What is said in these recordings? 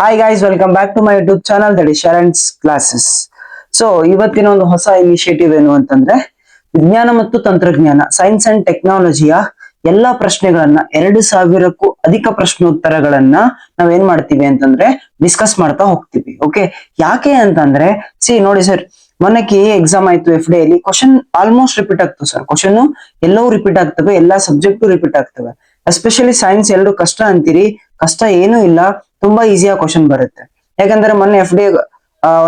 Hi guys, welcome back to my YouTube channel that is Sharan's classes. So ಇವತ್ತಿನ ಒಂದು ಹೊಸ initiative ಏನು ಅಂತಂದ್ರೆ, ವಿಜ್ಞಾನ ಮತ್ತು ತಂತ್ರಜ್ಞಾನ ಸೈನ್ಸ್ ಅಂಡ್ ಟೆಕ್ನಾಲಜಿಯ ಎಲ್ಲಾ ಪ್ರಶ್ನೆಗಳನ್ನ 2000ಕ್ಕೂ ಅಧಿಕ ಪ್ರಶ್ನೋತ್ತರಗಳನ್ನ ನಾವೇನ್ ಮಾಡ್ತೀವಿ ಅಂತಂದ್ರೆ ಡಿಸ್ಕಸ್ ಮಾಡ್ತಾ ಹೋಗ್ತೀವಿ. ಓಕೆ, ಯಾಕೆ ಅಂತಂದ್ರೆ ನೋಡಿ ಸರ್, ಮೊನ್ನೆ KA ಎಕ್ಸಾಮ್ ಆಯ್ತು, FD ಅಲ್ಲಿ ಕ್ವಶನ್ ಆಲ್ಮೋಸ್ಟ್ ರಿಪೀಟ್ ಆಗ್ತವೆ ಸರ್. ಕ್ವಶನ್ ಎಲ್ಲವೂ ರಿಪೀಟ್ ಆಗ್ತವೆ, ಎಲ್ಲಾ ಸಬ್ಜೆಕ್ಟು ರಿಪೀಟ್ ಆಗ್ತವೆ. ಎಸ್ಪೆಷಲಿ ಸೈನ್ಸ್ ಎಲ್ಲರೂ ಕಷ್ಟ ಅಂತೀರಿ, ಕಷ್ಟ ಏನೂ ಇಲ್ಲ, ತುಂಬಾ ಈಸಿಯಾಗಿ ಕ್ವಶನ್ ಬರುತ್ತೆ. ಯಾಕಂದ್ರೆ ಮೊನ್ನೆ FD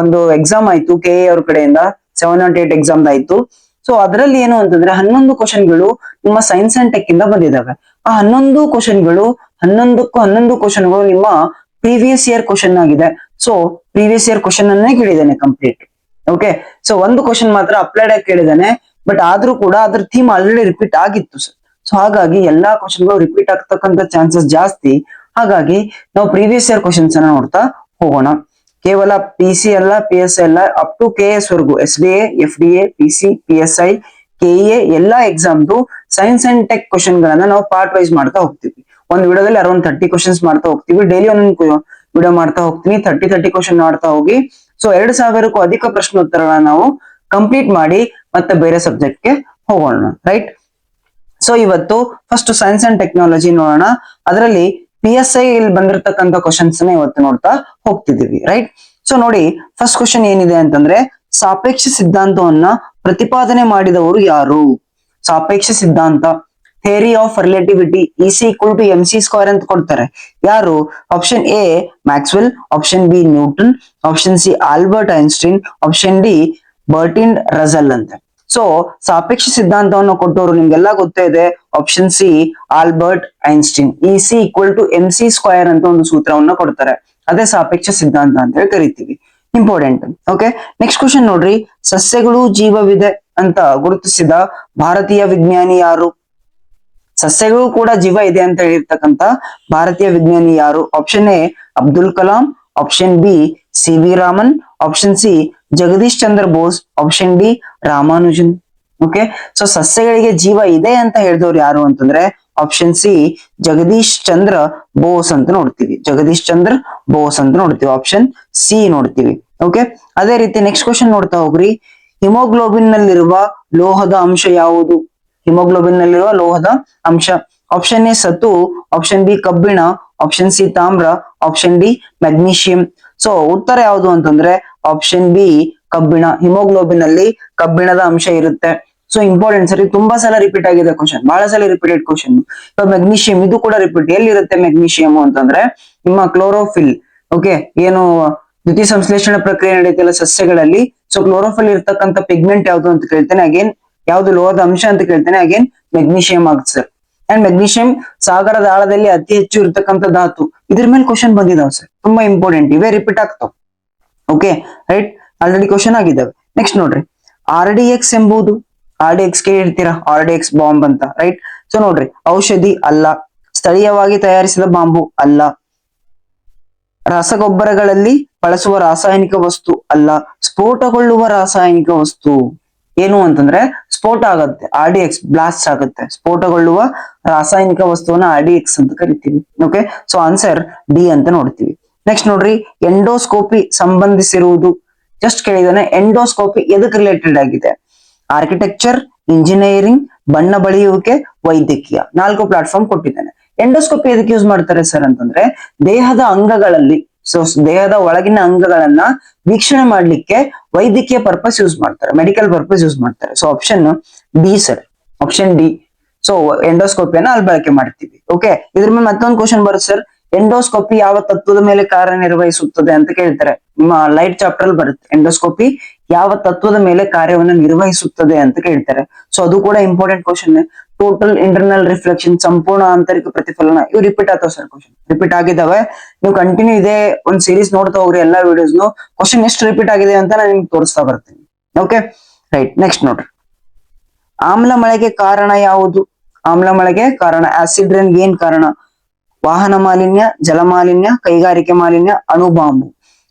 ಒಂದು ಎಕ್ಸಾಮ್ ಆಯ್ತು KA ಅವ್ರ ಕಡೆಯಿಂದ 708 ಎಕ್ಸಾಮ್ ಆಯ್ತು. ಸೊ ಅದರಲ್ಲಿ ಏನು ಅಂತಂದ್ರೆ 11 ಕ್ವಶನ್ಗಳು ನಿಮ್ಮ ಸೈನ್ಸ್ ಅಂಡ್ ಟೆಕ್ ಇಂದ ಬಂದಿದ್ದಾವೆ. ಆ 11 ಕ್ವಶನ್ಗಳು 11 ಕ್ವಶನ್ಗಳು ನಿಮ್ಮ ಪ್ರೀವಿಯಸ್ ಇಯರ್ ಕ್ವಶನ್ ಆಗಿದೆ. ಸೊ ಪ್ರೀವಿಯಸ್ ಇಯರ್ ಕ್ವಶನ್ ಅನ್ನೇ ಕೇಳಿದ್ದಾನೆ ಕಂಪ್ಲೀಟ್. ಓಕೆ, ಸೊ ಒಂದು ಕ್ವಶನ್ ಮಾತ್ರ ಅಪ್ಲೈಡ್ ಆಗಿ ಕೇಳಿದಾನೆ, ಬಟ್ ಆದ್ರೂ ಕೂಡ ಅದ್ರ ಥೀಮ್ ಆಲ್ರೆಡಿ ರಿಪೀಟ್ ಆಗಿತ್ತು ಸರ್. ಸೊ ಹಾಗಾಗಿ ಎಲ್ಲಾ ಕ್ವಶನ್ಗಳು ರಿಪೀಟ್ ಆಗ್ತಕ್ಕಂಥ ಚಾನ್ಸಸ್ ಜಾಸ್ತಿ. ಹಾಗಾಗಿ ನಾವು ಪ್ರೀವಿಯಸ್ ಇಯರ್ ಕ್ವಶನ್ಸ್ ಅನ್ನ ನೋಡ್ತಾ ಹೋಗೋಣ. ಕೇವಲ PC ಅಲ್ಲ, PS ಅಲ್ಲ, ಅಪ್ ಟು KS ವರೆಗೂ SDA, FDA, PC, PSI, KEA ಎಲ್ಲಾ ಎಕ್ಸಾಮ್ದು ಸೈನ್ಸ್ ಅಂಡ್ ಟೆಕ್ ಕ್ವಶನ್ ಗಳನ್ನ ನಾವು ಪಾರ್ಟ್ ವೈಸ್ ಮಾಡ್ತಾ ಹೋಗ್ತೀವಿ. ಒಂದು ವಿಡಿಯೋದಲ್ಲಿ ಅರೌಂಡ್ 30 ಕ್ವಶನ್ಸ್ ಮಾಡ್ತಾ ಹೋಗ್ತೀವಿ. ಡೈಲಿ ಒಂದೊಂದು ವಿಡಿಯೋ ಮಾಡ್ತಾ ಹೋಗ್ತೀನಿ. 30 ಕ್ವಶನ್ ಮಾಡ್ತಾ ಹೋಗಿ ಸೊ 2000ಕ್ಕೂ ಅಧಿಕ ಪ್ರಶ್ನೋತ್ತರಗಳನ್ನ ನಾವು ಕಂಪ್ಲೀಟ್ ಮಾಡಿ ಮತ್ತೆ ಬೇರೆ ಸಬ್ಜೆಕ್ಟ್ಗೆ ಹೋಗೋಣ. ರೈಟ್, ಸೊ ಇವತ್ತು ಫಸ್ಟ್ ಸೈನ್ಸ್ ಅಂಡ್ ಟೆಕ್ನಾಲಜಿ ನೋಡೋಣ. ಅದರಲ್ಲಿ PSI ಇಲ್ಲಿ ಬಂದಿರತಕ್ಕಂಥ ಕ್ವಶನ್ಸ್ ಇವತ್ತು ನೋಡ್ತಾ ಹೋಗ್ತಿದೀವಿ. ರೈಟ್, ಸೊ ನೋಡಿ, ಫಸ್ಟ್ ಕ್ವಶನ್ ಏನಿದೆ ಅಂತಂದ್ರೆ, ಸಾಪೇಕ್ಷ ಸಿದ್ಧಾಂತವನ್ನ ಪ್ರತಿಪಾದನೆ ಮಾಡಿದವರು ಯಾರು? ಸಾಪೇಕ್ಷ ಸಿದ್ಧಾಂತ, ಥಿಯರಿ ಆಫ್ ರಿಲೇಟಿವಿಟಿ, E=mc² ಅಂತ ಕೊಡ್ತಾರೆ. ಯಾರು? Option A Maxwell, option B Newton, option C Albert Einstein, option D Bertrand Russell ಅಂತ. ಸೊ ಸಾಪೇಕ್ಷ ಸಿದ್ಧಾಂತವನ್ನು ಕೊಟ್ಟವರು ನಿಮ್ಗೆಲ್ಲ ಗೊತ್ತೇ ಇದೆ, option C Albert Einstein. E=mc² ಅಂತ ಒಂದು ಸೂತ್ರವನ್ನ ಕೊಡ್ತಾರೆ, ಅದೇ ಸಾಪೇಕ್ಷ ಸಿದ್ಧಾಂತ ಅಂತ ಹೇಳಿ ಕರಿತೀವಿ. ಇಂಪಾರ್ಟೆಂಟ್. ಓಕೆ, ನೆಕ್ಸ್ಟ್ ಕ್ವಶನ್ ನೋಡ್ರಿ, ಸಸ್ಯಗಳು ಜೀವವಿದೆ ಅಂತ ಗುರುತಿಸಿದ ಭಾರತೀಯ ವಿಜ್ಞಾನಿ ಯಾರು? ಸಸ್ಯಗಳು ಕೂಡ ಜೀವ ಇದೆ ಅಂತ ಹೇಳಿರ್ತಕ್ಕಂಥ ಭಾರತೀಯ ವಿಜ್ಞಾನಿ ಯಾರು? Option A Abdul Kalam, option B CV Raman, option C Jagadish Chandra Bose, option D Ramanujan. Okay, so ಸಸ್ಯಗಳಿಗೆ ಜೀವ ಇದೆ ಅಂತ ಹೇಳಿದವ್ರು ಯಾರು ಅಂತಂದ್ರೆ ಆಪ್ಷನ್ C ಜಗದೀಶ್ ಚಂದ್ರ ಬೋಸ್ ಅಂತ ನೋಡ್ತೀವಿ. ಜಗದೀಶ್ ಚಂದ್ರ ಬೋಸ್ ಅಂತ ನೋಡ್ತೀವಿ, ಆಪ್ಷನ್ C ನೋಡ್ತೀವಿ. ಓಕೆ, ಅದೇ ರೀತಿ ನೆಕ್ಸ್ಟ್ ಕ್ವಶನ್ ನೋಡ್ತಾ ಹೋಗ್ರಿ, ಹಿಮೋಗ್ಲೋಬಿನ್ ನಲ್ಲಿರುವ ಲೋಹದ ಅಂಶ ಯಾವುದು? ಹಿಮೋಗ್ಲೋಬಿನ್ ನಲ್ಲಿರುವ ಲೋಹದ ಅಂಶ. ಆಪ್ಷನ್ A ಸತು, ಆಪ್ಷನ್ B ಕಬ್ಬಿಣ, ಆಪ್ಷನ್ C ತಾಮ್ರ, ಆಪ್ಷನ್ D ಮೆಗ್ನೀಷಿಯಂ. ಸೊ ಉತ್ತರ ಯಾವುದು ಅಂತಂದ್ರೆ ಆಪ್ಷನ್ B ಕಬ್ಬಿಣ. ಹಿಮೋಗ್ಲೋಬಿನ್ ಅಲ್ಲಿ ಕಬ್ಬಿಣದ ಅಂಶ ಇರುತ್ತೆ. ಸೊ ಇಂಪಾರ್ಟೆಂಟ್ ಸರಿ, ತುಂಬಾ ಸಲ ರಿಪೀಟ್ ಆಗಿದೆ ಕ್ವಶನ್, ಬಹಳ ಸಲ ರಿಪೀಟೆಡ್ ಕ್ವಶನ್. ಮೆಗ್ನೀಷಿಯಂ ಇದು ಕೂಡ ರಿಪೀಟ್. ಎಲ್ಲಿರುತ್ತೆ ಮೆಗ್ನೀಷಿಯಂ ಅಂತಂದ್ರೆ ನಿಮ್ಮ ಕ್ಲೋರೋಫಿಲ್. ಓಕೆ, ಏನು ದ್ಯುತಿ ಸಂಶ್ಲೇಷಣೆ ಪ್ರಕ್ರಿಯೆ ನಡೆಯುತ್ತಿಲ್ಲ ಸಸ್ಯಗಳಲ್ಲಿ. ಸೊ ಕ್ಲೋರೋಫಿಲ್ ಇರ್ತಕ್ಕಂಥ ಪಿಗ್ಮೆಂಟ್ ಯಾವುದು ಅಂತ ಕೇಳ್ತೇನೆ, ಅಗೇನ್ ಯಾವ್ದು ಲೋಹದ ಅಂಶ ಅಂತ ಕೇಳ್ತೇನೆ, ಅಗೇನ್ ಮೆಗ್ನೀಷಿಯಂ ಆಗುತ್ತೆ ಸರ್. ಅಂಡ್ ಮೆಗ್ನೀಷಿಯಂ ಸಾಗರದ ಆಳದಲ್ಲಿ ಅತಿ ಹೆಚ್ಚು ಇರ್ತಕ್ಕಂಥ ಧಾತು. ಇದ್ರ ಮೇಲೆ ಕ್ವಶನ್ ಬಂದಿದಾವೆ ಸರ್, ತುಂಬಾ ಇಂಪಾರ್ಟೆಂಟ್, ಇವೇ ರಿಪೀಟ್ ಆಗ್ತಾವ. ಓಕೆ, ರೈಟ್, ಆಲ್ರೆಡಿ ಕ್ವಶನ್ ಆಗಿದ್ದಾವೆ. ನೆಕ್ಸ್ಟ್ ನೋಡ್ರಿ, RDX ಎಂಬುದು, RDX ಕೇಳಿರ್ತೀರಾ, RDX ಬಾಂಬ್ ಅಂತ. ರೈಟ್, ಸೊ ನೋಡ್ರಿ, ಔಷಧಿ ಅಲ್ಲ, ಸ್ಥಳೀಯವಾಗಿ ತಯಾರಿಸಿದ ಬಾಂಬು ಅಲ್ಲ, ರಸಗೊಬ್ಬರಗಳಲ್ಲಿ ಬಳಸುವ ರಾಸಾಯನಿಕ ವಸ್ತು ಅಲ್ಲ, ಸ್ಫೋಟಗೊಳ್ಳುವ ರಾಸಾಯನಿಕ ವಸ್ತು. ಏನು ಅಂತಂದ್ರೆ ಸ್ಫೋಟ ಆಗತ್ತೆ, RDX ಬ್ಲಾಸ್ಟ್ ಆಗುತ್ತೆ. ಸ್ಫೋಟಗೊಳ್ಳುವ ರಾಸಾಯನಿಕ ವಸ್ತುವನ್ನ RDX ಅಂತ ಕರಿತೀವಿ. ಓಕೆ, ಸೊ ಆನ್ಸರ್ D ಅಂತ ನೋಡ್ತೀವಿ. ನೆಕ್ಸ್ಟ್ ನೋಡ್ರಿ, ಎಂಡೋಸ್ಕೋಪಿ ಸಂಬಂಧಿಸಿರುವುದು. ಜಸ್ಟ್ ಕೇಳಿದಾನೆ, ಎಂಡೋಸ್ಕೋಪಿ ಎದಕ್ಕೆ ರಿಲೇಟೆಡ್ ಆಗಿದೆ? ಆರ್ಕಿಟೆಕ್ಚರ್, ಇಂಜಿನಿಯರಿಂಗ್, ಬಣ್ಣ ಬಳಿಯುವಿಕೆ, ವೈದ್ಯಕೀಯ. 4 ಪ್ಲಾಟ್ಫಾರ್ಮ್ ಕೊಟ್ಟಿದ್ದಾನೆ. ಎಂಡೋಸ್ಕೋಪಿ ಎದಕ್ಕೆ ಯೂಸ್ ಮಾಡ್ತಾರೆ ಸರ್ ಅಂತಂದ್ರೆ ದೇಹದ ಅಂಗಗಳಲ್ಲಿ, ಸೊ ದೇಹದ ಒಳಗಿನ ಅಂಗಗಳನ್ನ ವೀಕ್ಷಣೆ ಮಾಡ್ಲಿಕ್ಕೆ ವೈದ್ಯಕೀಯ ಪರ್ಪಸ್ ಯೂಸ್ ಮಾಡ್ತಾರೆ, ಮೆಡಿಕಲ್ ಪರ್ಪಸ್ ಯೂಸ್ ಮಾಡ್ತಾರೆ. So option D sir, option D. So ಎಂಡೋಸ್ಕೋಪಿಯನ್ನ ಅಲ್ಲಿ ಬಳಕೆ ಮಾಡ್ತೀವಿ. ಓಕೆ, ಇದ್ರ ಮೇಲೆ ಮತ್ತೊಂದು ಕ್ವಶನ್ ಬರುತ್ತೆ ಸರ್, ಎಂಡೋಸ್ಕೋಪಿ ಯಾವ ತತ್ವದ ಮೇಲೆ ಕಾರ್ಯನಿರ್ವಹಿಸುತ್ತದೆ ಅಂತ ಕೇಳ್ತಾರೆ. ನಿಮ್ಮ ಲೈಟ್ ಚಾಪ್ಟರ್ ಅಲ್ಲಿ ಬರುತ್ತೆ, ಎಂಡೋಸ್ಕೋಪಿ ಯಾವ ತತ್ವದ ಮೇಲೆ ಕಾರ್ಯವನ್ನು ನಿರ್ವಹಿಸುತ್ತದೆ ಅಂತ ಕೇಳ್ತಾರೆ. ಸೊ ಅದು ಕೂಡ important question. Total internal reflection, ಸಂಪೂರ್ಣ ಆಂತರಿಕ ಪ್ರತಿಫಲನ, ಇವು ರಿಪೀಟ್ ಆಗ್ತಾವ ಸರ್. ಕ್ವಶನ್ ರಿಪೀಟ್ ಆಗಿದ್ದಾವೆ. ನೀವು ಕಂಟಿನ್ಯೂ ಇದೇ ಒಂದು ಸೀರೀಸ್ ನೋಡ್ತಾ ಹೋಗ್ರಿ, ಎಲ್ಲಾ ವಿಡಿಯೋಸ್ನು ಕ್ವಶನ್ ಎಷ್ಟು ರಿಪೀಟ್ ಆಗಿದೆ ಅಂತ ನಾನು ನಿಮ್ಗೆ ತೋರಿಸ್ತಾ ಬರ್ತೀನಿ. ಓಕೆ, ರೈಟ್, ನೆಕ್ಸ್ಟ್ ನೋಡ್ರಿ, ಆಮ್ಲ ಮಳೆಗೆ ಕಾರಣ ಯಾವುದು? ಆಮ್ಲ ಮಳೆಗೆ ಕಾರಣ, ಆಸಿಡ್ ರೇನ್ ಏನ್ ಕಾರಣ? ವಾಹನ ಮಾಲಿನ್ಯ, ಜಲ ಮಾಲಿನ್ಯ, ಕೈಗಾರಿಕೆ ಮಾಲಿನ್ಯ, ಅಣು ಬಾಂಬು.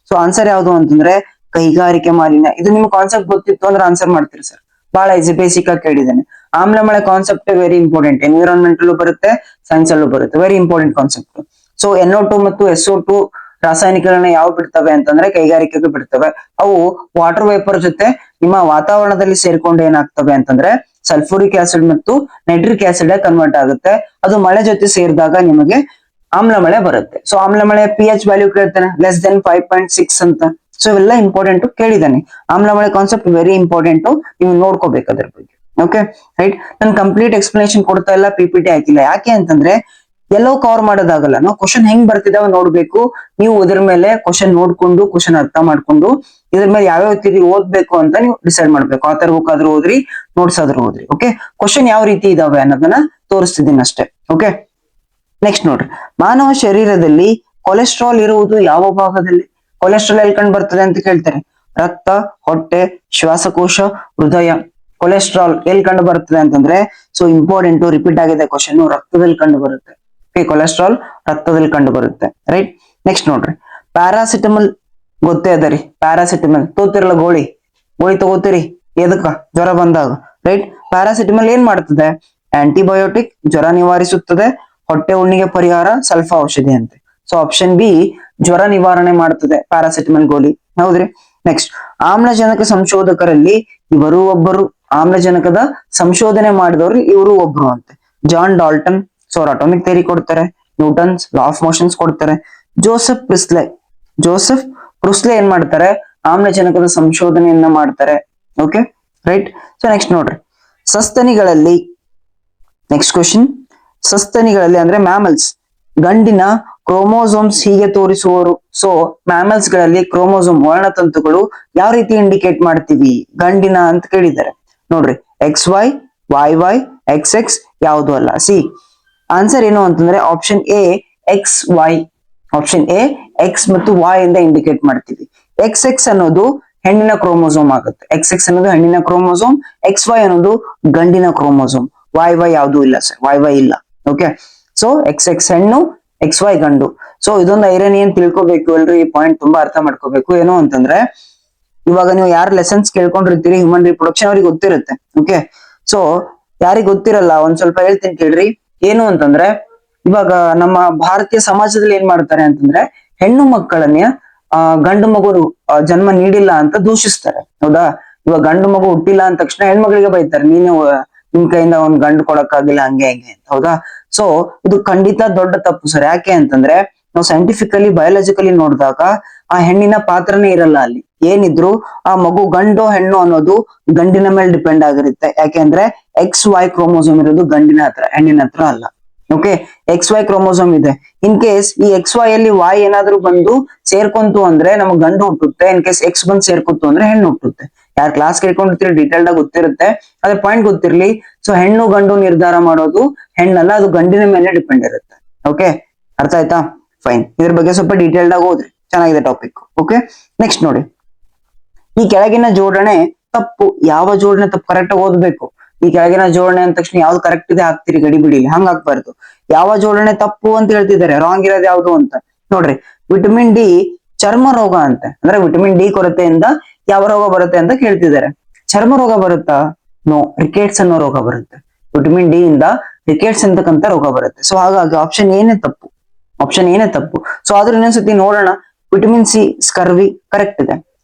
ಸೊ ಆನ್ಸರ್ ಯಾವುದು ಅಂತಂದ್ರೆ ಕೈಗಾರಿಕೆ ಮಾಲಿನ್ಯ. ಇದು ನಿಮ್ಗೆ ಕಾನ್ಸೆಪ್ಟ್ ಗೊತ್ತಿತ್ತು ಅಂದ್ರೆ ಆನ್ಸರ್ ಮಾಡ್ತೀರಿ ಸರ್, ಬಹಳ ಈಸಿ, ಬೇಸಿಕ್ ಆಗಿ ಕೇಳಿದ್ದೇನೆ. ಆಮ್ಲ ಮಳೆ ಕಾನ್ಸೆಪ್ಟ್ ವೆರಿ ಇಂಪಾರ್ಟೆಂಟ್, ಎನ್ವಿರಾನ್ಮೆಂಟ್ ಅಲ್ಲೂ ಬರುತ್ತೆ, ಸೈನ್ಸ್ ಅಲ್ಲೂ ಬರುತ್ತೆ, very important concept. So NO2 ಮತ್ತು SO2 ರಾಸಾಯನಿಕಗಳನ್ನ ಯಾವ ಬಿಡ್ತವೆ ಅಂತಂದ್ರೆ ಕೈಗಾರಿಕೆಗೆ ಬಿಡ್ತವೆ. ಅವು ವಾಟರ್ ವೇಪರ್ ಜೊತೆ ನಿಮ್ಮ ವಾತಾವರಣದಲ್ಲಿ ಸೇರ್ಕೊಂಡು ಏನಾಗ್ತವೆ ಅಂತಂದ್ರೆ ಸಲ್ಫೂರಿಕ್ ಆಸಿಡ್ ಮತ್ತು ನೈಟ್ರಿಕ್ ಆಸಿಡ್ ಕನ್ವರ್ಟ್ ಆಗುತ್ತೆ. ಅದು ಮಳೆ ಜೊತೆ ಸೇರಿದಾಗ ನಿಮಗೆ ಆಮ್ಲ ಮಳೆ ಬರುತ್ತೆ. ಸೊ ಆಮ್ಲ ಮಳೆ ಪಿ ಎಚ್ ವ್ಯಾಲ್ಯೂ ಕೇಳ್ತಾನೆ, <5.6 ಅಂತ. ಸೊ ಇವೆಲ್ಲ ಇಂಪಾರ್ಟೆಂಟ್ ಕೇಳಿದಾನೆ. ಆಮ್ಲ ಮಳೆ ಕಾನ್ಸೆಪ್ಟ್ ವೆರಿ ಇಂಪಾರ್ಟೆಂಟ್, ನೀವು ನೋಡ್ಕೋಬೇಕು ಅದ್ರ ಬಗ್ಗೆ. Okay right. ನಾನು ಕಂಪ್ಲೀಟ್ ಎಕ್ಸ್ಪ್ಲನೇಷನ್ ಕೊಡ್ತಾ ಇಲ್ಲ, PPT ಹಾಕಿಲ್ಲ. ಯಾಕೆ ಅಂತಂದ್ರೆ ಎಲ್ಲವೂ ಕವರ್ ಮಾಡೋದಾಗಲ್ಲ. ನಾವು ಕ್ವಶನ್ ಹೆಂಗ್ ಬರ್ತಿದಾವ ನೋಡ್ಬೇಕು. ನೀವು ಇದ್ರ ಮೇಲೆ ಕ್ವಶನ್ ನೋಡ್ಕೊಂಡು ಕ್ವಶನ್ ಅರ್ಥ ಮಾಡ್ಕೊಂಡು ಇದ್ರ ಮೇಲೆ ಯಾವ್ಯಾವ ರೀತಿ ಓದ್ಬೇಕು ಅಂತ ನೀವು ಡಿಸೈಡ್ ಮಾಡ್ಬೇಕು. ಆತರ ಬುಕ್ ಆದ್ರೂ ಓದ್ರಿ, ನೋಟ್ಸ್ ಆದ್ರೂ ಓದ್ರಿ. ಓಕೆ, ಕ್ವಶನ್ ಯಾವ ರೀತಿ ಇದಾವೆ ಅನ್ನೋದನ್ನ ತೋರಿಸ್ತಿದ್ದೀನಿ ಅಷ್ಟೇ. ಓಕೆ, ನೆಕ್ಸ್ಟ್ ನೋಡ್ರಿ, ಮಾನವ ಶರೀರದಲ್ಲಿ ಕೊಲೆಸ್ಟ್ರಾಲ್ ಇರುವುದು ಯಾವ ಭಾಗದಲ್ಲಿ? ಕೊಲೆಸ್ಟ್ರಾಲ್ ಎಲ್ಲಿ ಕಂಡು ಬರ್ತದೆ ಅಂತ ಕೇಳ್ತಾರೆ. ರಕ್ತ, ಹೊಟ್ಟೆ, ಶ್ವಾಸಕೋಶ, ಹೃದಯ. ಕೊಲೆಸ್ಟ್ರಾಲ್ ಎಲ್ಲಿ ಕಂಡು ಬರ್ತದೆ ಅಂತಂದ್ರೆ, ಸೊ ಇಂಪಾರ್ಟೆಂಟ್, ರಿಪೀಟ್ ಆಗಿದೆ ಕ್ವಶನ್, ರಕ್ತದಲ್ಲಿ ಕಂಡು ಬರುತ್ತೆ. ಓಕೆ, ಕೊಲೆಸ್ಟ್ರಾಲ್ ರಕ್ತದಲ್ಲಿ ಕಂಡು ಬರುತ್ತೆ. ರೈಟ್. ನೆಕ್ಸ್ಟ್ ನೋಡ್ರಿ, ಪ್ಯಾರಾಸಿಟಮಲ್ ಗೊತ್ತೇ ಅದ ರೀ. ಪ್ಯಾರಾಸಿಟಮಲ್ ತೋತಿರಲ್ಲ, ಗೋಳಿ ತಗೋತೀರಿ ಎದಕ್ಕ? ಜ್ವರ ಬಂದಾಗ. ರೈಟ್. ಪ್ಯಾರಾಸಿಟಮಲ್ ಏನ್ ಮಾಡ್ತದೆ? ಆಂಟಿಬಯೋಟಿಕ್, ಜ್ವರ ನಿವಾರಿಸುತ್ತದೆ. ಹೊಟ್ಟೆ ಹುಣ್ಣಿಗೆ ಪರಿಹಾರ, ಸಲ್ಫಾ ಔಷಧಿ ಅಂತೆ. ಸೊ ಆಪ್ಷನ್ ಬಿ ಜ್ವರ ನಿವಾರಣೆ ಮಾಡ್ತದೆ ಪ್ಯಾರಾಸಿಟಮಲ್ ಗೋಲಿ. ಹೌದ್ರಿ. ನೆಕ್ಸ್ಟ್, ಆಮ್ಲಜನಕ ಸಂಶೋಧಕರಲ್ಲಿ ಇವರು ಒಬ್ಬರು. ಆಮ್ಲಜನಕದ ಸಂಶೋಧನೆ ಮಾಡಿದವರು ಇವರು ಒಬ್ರು ಅಂತೆ. John Dalton, so atomic theory ಕೊಡ್ತಾರೆ. ನ್ಯೂಟನ್ಸ್ ಲಾ ಆಫ್ ಮೋಷನ್ಸ್ ಕೊಡ್ತಾರೆ. ಜೋಸೆಫ್ ಪ್ರುಸ್ಲೆ ಏನ್ ಮಾಡ್ತಾರೆ? ಆಮ್ಲಜನಕದ ಸಂಶೋಧನೆಯನ್ನ ಮಾಡ್ತಾರೆ. Okay right. ಸೊ ನೆಕ್ಸ್ಟ್ ನೋಡ್ರಿ, ಸಸ್ತನಿಗಳಲ್ಲಿ, ನೆಕ್ಸ್ಟ್ ಕ್ವಶನ್, ಸಸ್ತನಿಗಳಲ್ಲಿ ಅಂದ್ರೆ ಮ್ಯಾಮಲ್ಸ್, ಗಂಡಿನ ಕ್ರೋಮೋಸೋಮ್ಸ್ ಹೀಗೆ ತೋರಿಸುವರು. ಸೊ ಮ್ಯಾಮಲ್ಸ್ ಗಳಲ್ಲಿ ಕ್ರೋಮೋಸೋಮ್ ವರ್ಣತಂತುಗಳು ಯಾವ ರೀತಿ ಇಂಡಿಕೇಟ್ ಮಾಡ್ತೀವಿ ಗಂಡಿನ ಅಂತ ಕೇಳಿದ್ದಾರೆ. ನೋಡ್ರಿ, XY, YY, XX ಯಾವುದು ಅಲ್ಲ. ಸಿ ಆನ್ಸರ್ ಏನು ಅಂತಂದ್ರೆ option A XY. Option A X ಮತ್ತು Y ಇಂದ ಇಂಡಿಕೇಟ್ ಮಾಡ್ತೀವಿ. XX ಅನ್ನೋದು ಹೆಣ್ಣಿನ ಕ್ರೋಮೋಸೋಮ್ ಆಗುತ್ತೆ. XX ಅನ್ನೋದು ಹೆಣ್ಣಿನ ಕ್ರೋಮೋಸೋಮ್, XY ಅನ್ನೋದು ಗಂಡಿನ ಕ್ರೋಮೋಸೋಮ್. YY ಯಾವುದು ಇಲ್ಲ ಸರ್, YY ಇಲ್ಲ. ಓಕೆ, ಸೊ XX ಹೆಣ್ಣು, XY ಗಂಡು. ಸೊ ಇದೊಂದು ಐರನ್ ಏನ್ ತಿಳ್ಕೊಬೇಕು ಎಲ್ರು, ಈ ಪಾಯಿಂಟ್ ತುಂಬಾ ಅರ್ಥ ಮಾಡ್ಕೋಬೇಕು. ಏನು ಅಂತಂದ್ರೆ ಇವಾಗ ನೀವು ಯಾರು ಲೆಸನ್ಸ್ ಕೇಳ್ಕೊಂಡಿರ್ತೀರಿ ಹ್ಯೂಮನ್ ರಿಪ್ರೊಡಕ್ಷನ್ ಅವ್ರಿಗೆ ಗೊತ್ತಿರುತ್ತೆ. ಓಕೆ, ಸೊ ಯಾರಿಗ್ ಗೊತ್ತಿರಲ್ಲ ಒಂದ್ ಸ್ವಲ್ಪ ಹೇಳ್ತೀನಿ ಕೇಳ್ರಿ. ಏನು ಅಂತಂದ್ರೆ ಇವಾಗ ನಮ್ಮ ಭಾರತೀಯ ಸಮಾಜದಲ್ಲಿ ಏನ್ ಮಾಡ್ತಾರೆ ಅಂತಂದ್ರೆ ಹೆಣ್ಣು ಮಕ್ಕಳನ್ನ ಗಂಡು ಮಗು ಜನ್ಮ ನೀಡಿಲ್ಲ ಅಂತ ದೂಷಿಸ್ತಾರೆ. ಹೌದಾ? ಇವಾಗ ಗಂಡು ಮಗು ಹುಟ್ಟಿಲ್ಲ ಅಂದ ತಕ್ಷಣ ಹೆಣ್ಮಕ್ಳಿಗೆ ಬೈತಾರೆ, ನೀನು ನಿಮ್ ಕೈಯಿಂದ ಒಂದ್ ಗಂಡು ಕೊಡಕ್ಕಾಗಿಲ್ಲ ಹಂಗೆ ಹಂಗೆ ಅಂತ. ಹೌದಾ? ಸೊ ಇದು ಖಂಡಿತ ದೊಡ್ಡ ತಪ್ಪು ಸರ್. ಯಾಕೆ ಅಂತಂದ್ರೆ ನಾವು ಸೈಂಟಿಫಿಕಲಿ ಬಯಾಲಜಿಕಲಿ ನೋಡಿದಾಗ ಆ ಹೆಣ್ಣಿನ ಪಾತ್ರನೇ ಇರಲ್ಲ ಅಲ್ಲಿ. ಏನಿದ್ರು ಆ ಮಗು ಗಂಡು ಹೆಣ್ಣು ಅನ್ನೋದು ಗಂಡಿನ ಮೇಲೆ ಡಿಪೆಂಡ್ ಆಗಿರುತ್ತೆ. ಯಾಕೆಂದ್ರೆ XY ಕ್ರೋಮೋಸೋಮ್ ಇರೋದು ಗಂಡಿನ ಹತ್ರ, ಹೆಣ್ಣಿನ ಹತ್ರ ಅಲ್ಲ. ಓಕೆ, XY ಕ್ರೋಮೋಸೋಮ್ ಇದೆ. ಇನ್ ಕೇಸ್ ಈ XY ಅಲ್ಲಿ Y ಏನಾದ್ರು ಬಂದು ಸೇರ್ಕೊಂತು ಅಂದ್ರೆ ನಮಗ್ ಗಂಡು ಹುಟ್ಟುತ್ತೆ. ಇನ್ ಕೇಸ್ X ಬಂದು ಸೇರ್ಕೊತು ಅಂದ್ರೆ ಹೆಣ್ಣು ಹುಟ್ಟುತ್ತೆ. ಯಾರು ಕ್ಲಾಸ್ ಕೇಳ್ಕೊಂಡಿರ್ತೀರಿ ಡೀಟೇಲ್ಡ್ ಆಗಿ ಗೊತ್ತಿರುತ್ತೆ, ಅದ್ರ ಪಾಯಿಂಟ್ ಗೊತ್ತಿರ್ಲಿ. ಸೊ ಹೆಣ್ಣು ಗಂಡು ನಿರ್ಧಾರ ಮಾಡೋದು ಹೆಣ್ಣಲ್ಲ, ಅದು ಗಂಡಿನ ಮೇಲೆ ಡಿಪೆಂಡ್ ಇರುತ್ತೆ. ಓಕೆ, ಅರ್ಥ ಆಯ್ತಾ? ಫೈನ್. ಇದ್ರ ಬಗ್ಗೆ ಸ್ವಲ್ಪ ಡೀಟೇಲ್ಡ್ ಆಗಿ ಓದ್ರಿ, ಚೆನ್ನಾಗಿದೆ ಟಾಪಿಕ್. ಓಕೆ, ನೆಕ್ಸ್ಟ್ ನೋಡಿ, ಈ ಕೆಳಗಿನ ಜೋಡಣೆ ತಪ್ಪು. ಯಾವ ಜೋಡಣೆ ತಪ್ಪು? ಕರೆಕ್ಟ್ ಆಗಿ ಓದ್ಬೇಕು. ಈ ಕೆಳಗಿನ ಜೋಡಣೆ ಅಂದ ತಕ್ಷಣ ಯಾವ್ದು ಕರೆಕ್ಟ್ ಇದೆ ಹಾಕ್ತಿರಿ, ಗಡಿ ಬಿಡಿಲಿ, ಹಂಗ ಹಾಕ್ಬಾರ್ದು. ಯಾವ ಜೋಡಣೆ ತಪ್ಪು ಅಂತ ಹೇಳ್ತಿದ್ದಾರೆ, ರಾಂಗ್ ಇರೋದು ಯಾವ್ದು ಅಂತ ನೋಡ್ರಿ. ವಿಟಮಿನ್ ಡಿ ಚರ್ಮ ರೋಗ ಅಂತೆ. ಅಂದ್ರೆ ವಿಟಮಿನ್ ಡಿ ಕೊರತೆಯಿಂದ ಯಾವ ರೋಗ ಬರುತ್ತೆ ಅಂತ ಕೇಳ್ತಿದ್ದಾರೆ. ಚರ್ಮ ರೋಗ ಬರುತ್ತಾ? ನೋ, ರಿಕೆಟ್ಸ್ ಅನ್ನೋ ರೋಗ ಬರುತ್ತೆ. ವಿಟಮಿನ್ ಡಿ ಇಂದ ರಿಕೆಟ್ಸ್ ಅಂತಕ್ಕಂಥ ರೋಗ ಬರುತ್ತೆ. ಸೊ ಹಾಗಾಗಿ ಆಪ್ಷನ್ ಏನೇ ತಪ್ಪು, ಆಪ್ಷನ್ ಏನೇ ತಪ್ಪು. ಸೊ ಆದ್ರೂ ಇನ್ನೊಂದ್ಸತಿ ನೋಡೋಣ. ವಿಟಮಿನ್ ಸಿ ಸ್ಕರ್ವಿ ಕರೆಕ್ಟ್ ಇದೆ.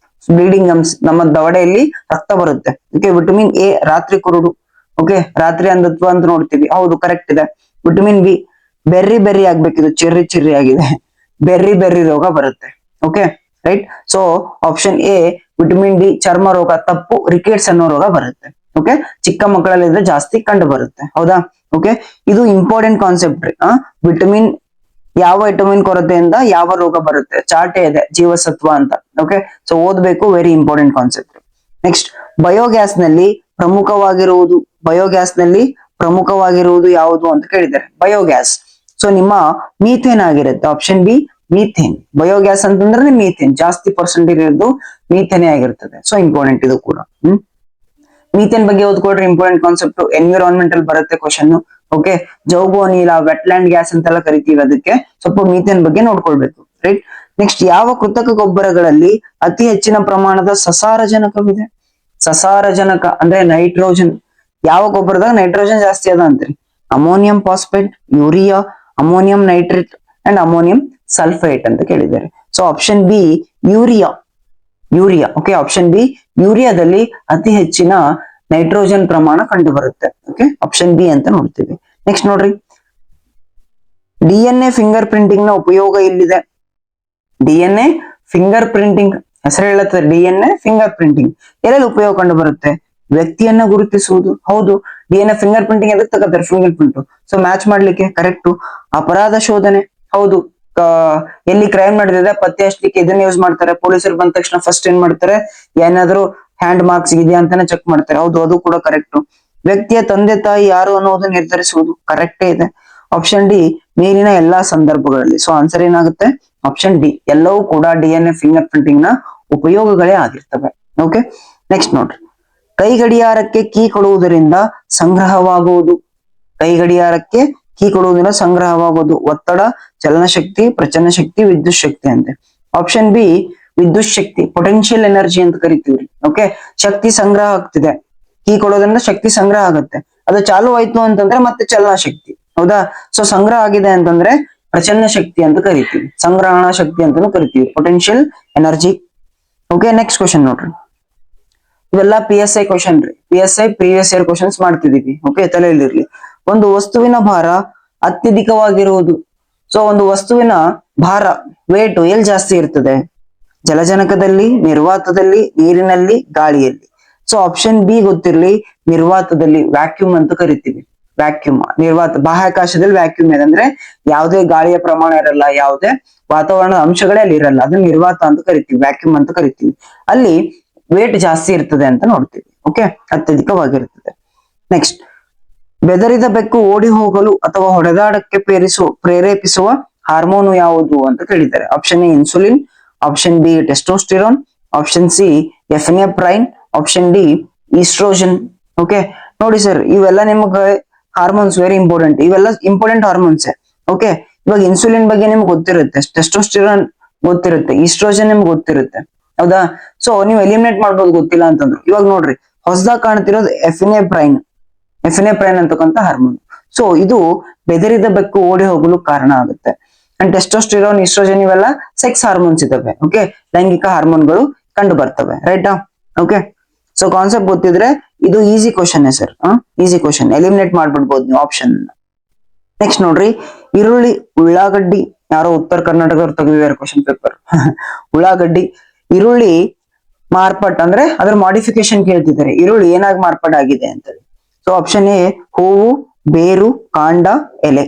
ಬ್ಲೀಡಿಂಗ್ ಗಮ್ಸ್, ನಮ್ಮ ದವಡೆಯಲ್ಲಿ ರಕ್ತ ಬರುತ್ತೆ. ಓಕೆ, ವಿಟಮಿನ್ ಎ ರಾತ್ರಿ ಕುರುಡು. ಓಕೆ, ರಾತ್ರಿ ಅಂಧತ್ವ ಅಂತ ನೋಡ್ತೀವಿ, ಹೌದು ಕರೆಕ್ಟ್ ಇದೆ. ವಿಟಮಿನ್ ಬಿ ಬೆರ್ರಿ ಆಗ್ಬೇಕಿದು, ಚಿರ್ರಿ ಆಗಿದೆ. ಬೆರ್ರಿ ರೋಗ ಬರುತ್ತೆ. Okay right. ಸೊ ಆಪ್ಷನ್ ಎ ವಿಟಮಿನ್ ಡಿ ಚರ್ಮ ರೋಗ ತಪ್ಪು, ರಿಕೆಟ್ಸ್ ಅನ್ನೋ ರೋಗ ಬರುತ್ತೆ. ಓಕೆ, ಚಿಕ್ಕ ಮಕ್ಕಳಲ್ಲಿ ಇದ್ರೆ ಜಾಸ್ತಿ ಕಂಡು ಬರುತ್ತೆ. ಹೌದಾ? ಓಕೆ, ಇದು ಇಂಪಾರ್ಟೆಂಟ್ ಕಾನ್ಸೆಪ್ಟ್ ರೀ. ವಿಟಮಿನ್, ಯಾವ ವಿಟಮಿನ್ ಕೊರತೆಯಿಂದ ಯಾವ ರೋಗ ಬರುತ್ತೆ, ಚಾರ್ಟೇ ಇದೆ, ಜೀವಸತ್ವ ಅಂತ. ಓಕೆ, ಸೊ ಓದ್ಬೇಕು, very important concept. Next, biogas ನಲ್ಲಿ ಪ್ರಮುಖವಾಗಿರುವುದು ಯಾವುದು ಅಂತ ಕೇಳಿದ್ದಾರೆ. ಬಯೋಗ್ಯಾಸ್, ಸೊ ನಿಮ್ಮ ಮೀಥೇನ್ ಆಗಿರುತ್ತೆ. Option B methane. ಬಯೋಗ್ಯಾಸ್ ಅಂತಂದ್ರೆ ಮೀಥೇನ್, ಜಾಸ್ತಿ ಪರ್ಸೆಂಟೇಜ್ ಇರೋದು ಮೀಥೇನೇ ಆಗಿರ್ತದೆ. ಸೊ ಇಂಪಾರ್ಟೆಂಟ್ ಇದು ಕೂಡ. ಮೀಥೇನ್ ಬಗ್ಗೆ ಓದ್ಕೊಡ್ರಿ, ಇಂಪಾರ್ಟೆಂಟ್ ಕಾನ್ಸೆಪ್ಟ್. ಎನ್ವಿರಾನ್ಮೆಂಟಲ್ ಬರುತ್ತೆ ಕ್ವಶನ್. ಓಕೆ, ಜೌಗು ಅನಿಲ, ವೆಟ್ಲ್ಯಾಂಡ್ ಗ್ಯಾಸ್ ಅಂತೆಲ್ಲ ಕರಿತೀವಿ, ಅದಕ್ಕೆ ಸ್ವಲ್ಪ ಮೀಥೇನ್ ಬಗ್ಗೆ ನೋಡ್ಕೊಳ್ಬೇಕು. ರೈಟ್. ನೆಕ್ಸ್ಟ್, ಯಾವ ಕೃತಕ ಗೊಬ್ಬರಗಳಲ್ಲಿ ಅತಿ ಹೆಚ್ಚಿನ ಪ್ರಮಾಣದ ಸಸಾರಜನಕವಿದೆ? ಸಸಾರಜನಕ ಅಂದ್ರೆ ನೈಟ್ರೋಜನ್. ಯಾವ ಗೊಬ್ಬರದಾಗ ನೈಟ್ರೋಜನ್ ಜಾಸ್ತಿ ಅದ ಅಂತ್ರಿ? Ammonium phosphate, urea, ammonium nitrate and ammonium sulphate ಅಂತ ಕೇಳಿದ್ದಾರೆ. So option B urea. Urea okay, option B ಯೂರಿಯಾದಲ್ಲಿ ಅತಿ ಹೆಚ್ಚಿನ ನೈಟ್ರೋಜನ್ ಪ್ರಮಾಣ ಕಂಡು ಬರುತ್ತೆ. ಓಕೆ, ಆಪ್ಷನ್ ಬಿ ಅಂತ ನೋಡ್ತೀವಿ. ನೆಕ್ಸ್ಟ್ ನೋಡ್ರಿ, DNA ಫಿಂಗರ್ ಪ್ರಿಂಟಿಂಗ್ ನ ಉಪಯೋಗ ಇಲ್ಲಿದೆ. DNA ಫಿಂಗರ್ ಪ್ರಿಂಟಿಂಗ್ ಹೆಸರು ಹೇಳುತ್ತೆ, DNA ಫಿಂಗರ್ ಪ್ರಿಂಟಿಂಗ್ ಎಲ್ಲೆಲ್ಲಿ ಉಪಯೋಗ ಕಂಡು ಬರುತ್ತೆ? ವ್ಯಕ್ತಿಯನ್ನ ಗುರುತಿಸುವುದು. ಹೌದು, DNA ಫಿಂಗರ್ ಪ್ರಿಂಟಿಂಗ್ ಎದಕ್ಕೆ ತಗೋತಾರೆ? Finger print. ಸೊ ಮ್ಯಾಚ್ ಮಾಡ್ಲಿಕ್ಕೆ ಕರೆಕ್ಟ್. ಅಪರಾಧ ಶೋಧನೆ. ಹೌದು, ಎಲ್ಲಿ ಕ್ರೈಮ್ ನಡೆದಿದೆ ಪತ್ತೆ ಹಚ್ಚಲಿಕ್ಕೆ ಇದನ್ನ ಯೂಸ್ ಮಾಡ್ತಾರೆ. ಪೊಲೀಸರು ಬಂದ ತಕ್ಷಣ ಫಸ್ಟ್ ಏನ್ ಮಾಡ್ತಾರೆ? ಏನಾದ್ರು ಹ್ಯಾಂಡ್ ಮಾರ್ಕ್ಸ್ ಇದೆಯಾ ಅಂತಾನೆ ಚೆಕ್ ಮಾಡ್ತಾರೆ. ಹೌದು, ಅದು ಕೂಡ ಕರೆಕ್ಟ್. ವ್ಯಕ್ತಿಯ ತಂದೆ ತಾಯಿ ಯಾರು ಅನ್ನೋದು ನಿರ್ಧರಿಸುವುದು. ಕರೆಕ್ಟೇ ಇದೆ. ಆಪ್ಷನ್ ಡಿ ಮೇಲಿನ ಎಲ್ಲಾ ಸಂದರ್ಭಗಳಲ್ಲಿ. ಸೊ ಆನ್ಸರ್ ಏನಾಗುತ್ತೆ? Option D. ಎಲ್ಲವೂ ಕೂಡ DNA ಫಿಂಗರ್ ಪ್ರಿಂಟಿಂಗ್ ನ ಉಪಯೋಗಗಳೇ ಆಗಿರ್ತವೆ. ಓಕೆ, ನೆಕ್ಸ್ಟ್ ನೋಡ್ರಿ, ಕೈ ಗಡಿಯಾರಕ್ಕೆ ಕೀ ಕೊಡುವುದರಿಂದ ಸಂಗ್ರಹವಾಗುವುದು. ಕೈ ಗಡಿಯಾರಕ್ಕೆ ಕೀ ಕೊಡುವುದರಿಂದ ಸಂಗ್ರಹವಾಗುವುದು. ಒತ್ತಡ, ಚಲನಶಕ್ತಿ, ಪ್ರಚನ ಶಕ್ತಿ, ವಿದ್ಯುತ್ ಶಕ್ತಿ ಅಂತೆ. ಆಪ್ಷನ್ ಬಿ ವಿದ್ಯುತ್ ಶಕ್ತಿ, ಪೊಟೆನ್ಶಿಯಲ್ ಎನರ್ಜಿ ಅಂತ ಕರಿತೀವ್ರಿ. ಓಕೆ, ಶಕ್ತಿ ಸಂಗ್ರಹ ಆಗ್ತಿದೆ, ಕೀ ಕೊಡೋದ್ರಿಂದ ಶಕ್ತಿ ಸಂಗ್ರಹ ಆಗುತ್ತೆ. ಅದು ಚಾಲು ಆಯ್ತು ಅಂತಂದ್ರೆ ಮತ್ತೆ ಚಲನ ಶಕ್ತಿ. ಹೌದಾ? ಸೊ ಸಂಗ್ರಹ ಆಗಿದೆ ಅಂತಂದ್ರೆ ಪ್ರಚನ್ನ ಶಕ್ತಿ ಅಂತ ಕರಿತೀವಿ, ಸಂಗ್ರಹಣಾ ಶಕ್ತಿ ಅಂತಾನು ಕರಿತೀವಿ, potential energy. Okay, next question ನೋಡ್ರಿ. ಇವೆಲ್ಲ PSI ಕ್ವಶನ್ ರೀ. PSI ಪ್ರೀವಿಯಸ್ ಇಯರ್ ಕ್ವಶನ್ಸ್ ಮಾಡ್ತಿದೀವಿ. ಓಕೆ, ತಲೆಯಲ್ಲಿರ್ಲಿ. ಒಂದು ವಸ್ತುವಿನ ಭಾರ ಅತ್ಯಧಿಕವಾಗಿರುವುದು. ಸೊ ಒಂದು ವಸ್ತುವಿನ ಭಾರ, ವೇಟ್ ಎಲ್ಲಿ ಜಾಸ್ತಿ ಇರ್ತದೆ? ಜಲಜನಕದಲ್ಲಿ, ನಿರ್ವಾತದಲ್ಲಿ, ನೀರಿನಲ್ಲಿ, ಗಾಳಿಯಲ್ಲಿ. ಸೊ ಆಪ್ಷನ್ ಬಿ ಗೊತ್ತಿರ್ಲಿ, ನಿರ್ವಾತದಲ್ಲಿ, ವ್ಯಾಕ್ಯೂಮ್ ಅಂತ ಕರಿತೀವಿ. ವ್ಯಾಕ್ಯೂಮ್, ನಿರ್ವಾತ, ಬಾಹ್ಯಾಕಾಶದಲ್ಲಿ ವ್ಯಾಕ್ಯೂಮ್ ಇದೆ ಅಂದ್ರೆ ಯಾವುದೇ ಗಾಳಿಯ ಪ್ರಮಾಣ ಇರಲ್ಲ, ಯಾವುದೇ ವಾತಾವರಣದ ಅಂಶಗಳೇ ಅಲ್ಲಿ ಇರಲ್ಲ. ಅದನ್ನ ನಿರ್ವಾತ ಅಂತ ಕರಿತೀವಿ, ವ್ಯಾಕ್ಯೂಮ್ ಅಂತ ಕರಿತೀವಿ. ಅಲ್ಲಿ ವೇಟ್ ಜಾಸ್ತಿ ಇರ್ತದೆ ಅಂತ ನೋಡ್ತೀವಿ. ಓಕೆ, ಅತ್ಯಧಿಕವಾಗಿರ್ತದೆ. ನೆಕ್ಸ್ಟ್, ಬೆದರಿದ ಬೆಕ್ಕು ಓಡಿ ಹೋಗಲು ಅಥವಾ ಹೊಡೆದಾಡಕ್ಕೆ ಪ್ರೇರೇಪಿಸುವ ಹಾರ್ಮೋನು ಯಾವುದು ಅಂತ ಕೇಳಿದ್ದಾರೆ. Option A insulin, option B testosterone, option C epinephrine, option D oestrogen. Okay, ನೋಡಿ ಸರ್, ಇವೆಲ್ಲ ನಿಮ್ಗೆ ಹಾರ್ಮೋನ್ಸ್ ವೆರಿ ಇಂಪಾರ್ಟೆಂಟ್. ಇವೆಲ್ಲ ಇಂಪಾರ್ಟೆಂಟ್ ಹಾರ್ಮೋನ್ಸ್. ಓಕೆ, ಇವಾಗ ಇನ್ಸುಲಿನ್ ಬಗ್ಗೆ ನಿಮ್ಗೆ ಗೊತ್ತಿರುತ್ತೆ, ಟೆಸ್ಟೋಸ್ಟಿರಾನ್ ಗೊತ್ತಿರುತ್ತೆ, ಈಸ್ಟ್ರೋಜನ್ ನಿಮ್ಗೆ ಗೊತ್ತಿರುತ್ತೆ. ಹೌದಾ? ಸೊ ನೀವು ಎಲಿಮಿನೇಟ್ ಮಾಡ್ಬೋದು ಗೊತ್ತಿಲ್ಲ ಅಂತಂದ್ರು. ಇವಾಗ ನೋಡ್ರಿ, ಹೊಸದಾಗಿ ಕಾಣ್ತಿರೋದು ಎಫಿನೆಫ್ರೈನ್. ಎಫಿನೆಫ್ರೈನ್ ಅಂತಕ್ಕಂಥ ಹಾರ್ಮೋನ್. ಸೊ ಇದು ಬೆದರಿದ ಬೆಕ್ಕು ಓಡಿ ಹೋಗಲು ಕಾರಣ ಆಗುತ್ತೆ. ಅಂಡ್ ಟೆಸ್ಟೋಸ್ಟಿರಾನ್, ಈಸ್ಟ್ರೋಜನ್ ಇವೆಲ್ಲ ಸೆಕ್ಸ್ ಹಾರ್ಮೋನ್ಸ್ ಇದಾವೆ. ಓಕೆ, ಲೈಂಗಿಕ ಹಾರ್ಮೋನ್ಗಳು ಕಂಡು ಬರ್ತವೆ. ರೈಟಾ? ಓಕೆ, ಸೊ ಕಾನ್ಸೆಪ್ಟ್ ಗೊತ್ತಿದ್ರೆ ಇದು easy question sir. Easy question, eliminate ಮಾಡ್ಬಿಡ್ಬೋದು ನೀವು ಆಪ್ಷನ್. ನೆಕ್ಸ್ಟ್ ನೋಡ್ರಿ, ಈರುಳ್ಳಿ, ಉಳ್ಳಾಗಡ್ಡಿ. ಯಾರೋ ಉತ್ತರ ಕರ್ನಾಟಕದವ್ರು ತೆಗೆದಿದ್ದಾರೆ ಕ್ವಶನ್ ಪೇಪರ್. ಉಳ್ಳಾಗಡ್ಡಿ, ಈರುಳ್ಳಿ ಮಾರ್ಪಾಟ್ ಅಂದ್ರೆ ಅದ್ರ ಮಾಡಿಫಿಕೇಶನ್ ಕೇಳ್ತಿದ್ದಾರೆ. ಈರುಳ್ಳಿ ಏನಾಗಿ ಮಾರ್ಪಾಡಾಗಿದೆ ಅಂತ. ಸೊ ಆಪ್ಷನ್ ಎ ಹೂವು, ಬೇರು, ಕಾಂಡ, ಎಲೆ.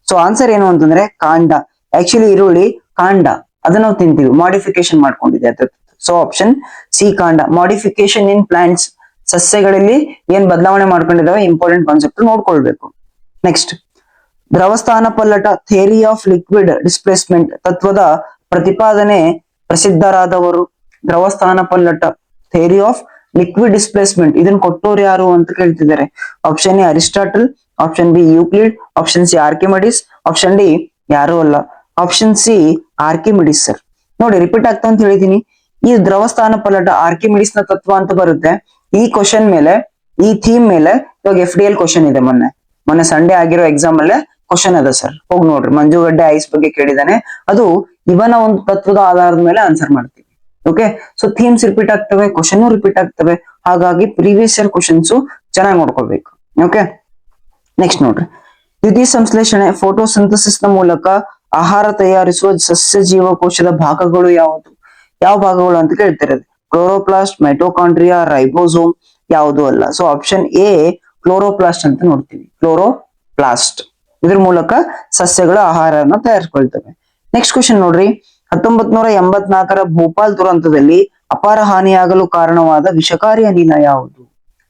ಸೊ ಆನ್ಸರ್ ಏನು ಅಂತಂದ್ರೆ ಕಾಂಡ. ಆಕ್ಚುಲಿ ಈರುಳ್ಳಿ ಕಾಂಡ, ಅದನ್ನ ನಾವು ತಿಂತೀವಿ, ಮಾಡಿಫಿಕೇಶನ್ ಮಾಡ್ಕೊಂಡಿದೆ ಅದು. ಸೊ ಆಪ್ಷನ್ ಸಿ ಕಾಂಡ. ಮಾಡಿಫಿಕೇಶನ್ ಇನ್ ಪ್ಲಾಂಟ್ಸ್, ಸಸ್ಯಗಳಲ್ಲಿ ಏನ್ ಬದಲಾವಣೆ ಮಾಡ್ಕೊಂಡಿದಾವೆ, ಇಂಪಾರ್ಟೆಂಟ್ ಕಾನ್ಸೆಪ್ಟ್ ನೋಡ್ಕೊಳ್ಬೇಕು. ನೆಕ್ಸ್ಟ್, ದ್ರವಸ್ಥಾನ ಪಲ್ಲಟ, ಥಿಯರಿ ಆಫ್ ಲಿಕ್ವಿಡ್ ಡಿಸ್ಪ್ಲೇಸ್ಮೆಂಟ್ ತತ್ವದ ಪ್ರತಿಪಾದನೆ ಪ್ರಸಿದ್ಧರಾದವರು. ದ್ರವಸ್ಥಾನ ಪಲ್ಲಟ, ಥಿಯರಿ ಆಫ್ ಲಿಕ್ವಿಡ್ ಡಿಸ್ಪ್ಲೇಸ್ಮೆಂಟ್, ಇದನ್ನ ಕೊಟ್ಟೋರು ಯಾರು ಅಂತ ಕೇಳ್ತಿದ್ದಾರೆ. Option A Aristotle, option B Euclid, option C Archimedes, option D ಯಾರು ಅಲ್ಲ, ಆಪ್ಷನ್ ಸಿ ಆರ್ಕಿಮಿಡಿಸ್. ಸರ್ ನೋಡಿ, ರಿಪೀಟ್ ಆಗ್ತಾ ಅಂತ ಹೇಳಿದೀನಿ. ಈ ದ್ರವಸ್ಥಾನ ಪಲ್ಲಟ ಆರ್ಕಿಮಿಡಿಸ್ ನ ತತ್ವ ಅಂತ ಬರುತ್ತೆ. ಈ ಕ್ವಶನ್ ಮೇಲೆ, ಈ ಥೀಮ್ ಮೇಲೆ ಇವಾಗ FDL ಕ್ವಶನ್ ಇದೆ. ಮೊನ್ನೆ ಸಂಡೇ ಆಗಿರೋ ಎಕ್ಸಾಮ್ ಅಲ್ಲೇ ಕ್ವಶನ್ ಅದ ಸರ್, ಹೋಗಿ ನೋಡ್ರಿ. ಮಂಜುಗಡ್ಡೆ ಐಸ್ ಬಗ್ಗೆ ಕೇಳಿದಾನೆ, ಅದು ಇವನ ಒಂದು ತತ್ವದ ಆಧಾರದ ಮೇಲೆ ಆನ್ಸರ್ ಮಾಡ್ತೀವಿ. ಓಕೆ, ಸೊ ಥೀಮ್ಸ್ ರಿಪೀಟ್ ಆಗ್ತವೆ, ಕ್ವಶನ್ ರಿಪೀಟ್ ಆಗ್ತವೆ. ಹಾಗಾಗಿ ಪ್ರೀವಿಯಸ್ ಇಯರ್ ಕ್ವಶನ್ಸ್ ಚೆನ್ನಾಗಿ ನೋಡ್ಕೊಳ್ಬೇಕು. ಓಕೆ, ನೆಕ್ಸ್ಟ್ ನೋಡ್ರಿ, ದ್ವಿತೀಯ ಸಂಶ್ಲೇಷಣೆ, ಫೋಟೋಸಿಂಥಸಿಸ್ ನ ಮೂಲಕ ಆಹಾರ ತಯಾರಿಸುವ ಸಸ್ಯ ಜೀವಕೋಶದ ಭಾಗಗಳು ಯಾವುದು? ಯಾವ ಭಾಗಗಳು ಅಂತ ಕೇಳ್ತಿರೋದು. ಕ್ಲೋರೋಪ್ಲಾಸ್ಟ್, ಮೈಟೋಕಾಂಡ್ರಿಯಾ, ರೈಬೋಸೋಮ್, ಯಾವುದು ಅಲ್ಲ. ಸೊ ಆಪ್ಷನ್ ಎ ಕ್ಲೋರೋಪ್ಲಾಸ್ಟ್ ಅಂತ ನೋಡ್ತೀವಿ. ಕ್ಲೋರೋಪ್ಲಾಸ್ಟ್, ಇದ್ರ ಮೂಲಕ ಸಸ್ಯಗಳ ಆಹಾರನ ತಯಾರಿಸ್ಕೊಳ್ತವೆ. ನೆಕ್ಸ್ಟ್ ಕ್ವಶನ್ ನೋಡ್ರಿ, 1984ರ ಭೋಪಾಲ್ ದುರಂತದಲ್ಲಿ ಅಪಾರ ಹಾನಿಯಾಗಲು ಕಾರಣವಾದ ವಿಷಕಾರಿ ಅನಿಲ ಯಾವುದು?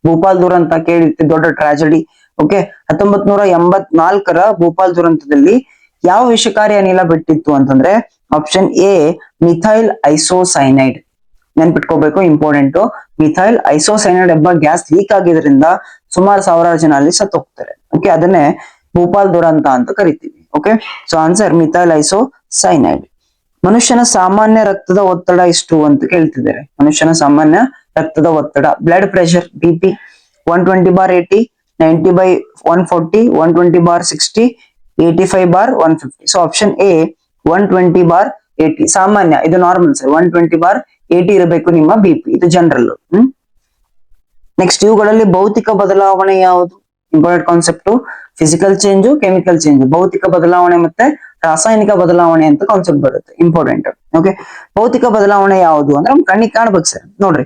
ಭೋಪಾಲ್ ದುರಂತ ಕೇಳಿರ್ತೀವಿ, ದೊಡ್ಡ ಟ್ರಾಜಡಿ. ಓಕೆ, 1984ರ ಭೋಪಾಲ್ ದುರಂತದಲ್ಲಿ ಯಾವ ವಿಷಕಾರಿ ಅನಿಲ ಬಿಟ್ಟಿತ್ತು ಅಂತಂದ್ರೆ ಆಪ್ಷನ್ ಎ ಮಿಥೈಲ್ ಐಸೋಸೈನೈಡ್. ನೆನ್ಪಿಟ್ಕೋಬೇಕು, ಇಂಪಾರ್ಟೆಂಟ್. ಮಿಥೈಲ್ ಐಸೋಸೈನೈಡ್ ಎಂಬ ಗ್ಯಾಸ್ ಲೀಕ್ ಆಗಿದ್ರಿಂದ ಸುಮಾರು ಸಾವಿರಾರು ಜನ ಅಲ್ಲಿ ಸತ್ತು ಹೋಗ್ತಾರೆ. ಓಕೆ, ಅದನ್ನೇ ಭೋಪಾಲ್ ದುರಂತ ಅಂತ ಕರಿತೀವಿ. Okay, so answer methyl isocyanide. ಮನುಷ್ಯನ ಸಾಮಾನ್ಯ ರಕ್ತದ ಒತ್ತಡ ಎಷ್ಟು ಅಂತ ಕೇಳ್ತಿದ್ದಾರೆ. ಮನುಷ್ಯನ ಸಾಮಾನ್ಯ ರಕ್ತದ ಒತ್ತಡ, ಬ್ಲಡ್ ಪ್ರೆಷರ್, BP 120/80, 90/140, 120/60, 85/150. ಸೊ ಆಪ್ಷನ್ ಎ 120/60 80 ಸಾಮಾನ್ಯ, ಇದು ನಾರ್ಮಲ್ ಸರ್. 120/80 ಇರಬೇಕು ನಿಮ್ಮ BP, ಇದು ಜನರಲ್. ನೆಕ್ಸ್ಟ್ ಇವುಗಳಲ್ಲಿ ಭೌತಿಕ ಬದಲಾವಣೆ ಯಾವುದು? Important concept. Physical change, chemical change, ಭೌತಿಕ ಬದಲಾವಣೆ ಮತ್ತೆ ರಾಸಾಯನಿಕ ಬದಲಾವಣೆ ಅಂತ ಕಾನ್ಸೆಪ್ಟ್ ಬರುತ್ತೆ, ಇಂಪಾರ್ಟೆಂಟ್. ಓಕೆ, ಭೌತಿಕ ಬದಲಾವಣೆ ಯಾವುದು ಅಂದ್ರೆ ನಮ್ ಕಣ್ಣಿಗೆ ಕಾಣ್ಬೇಕು ಸರ್. ನೋಡ್ರಿ,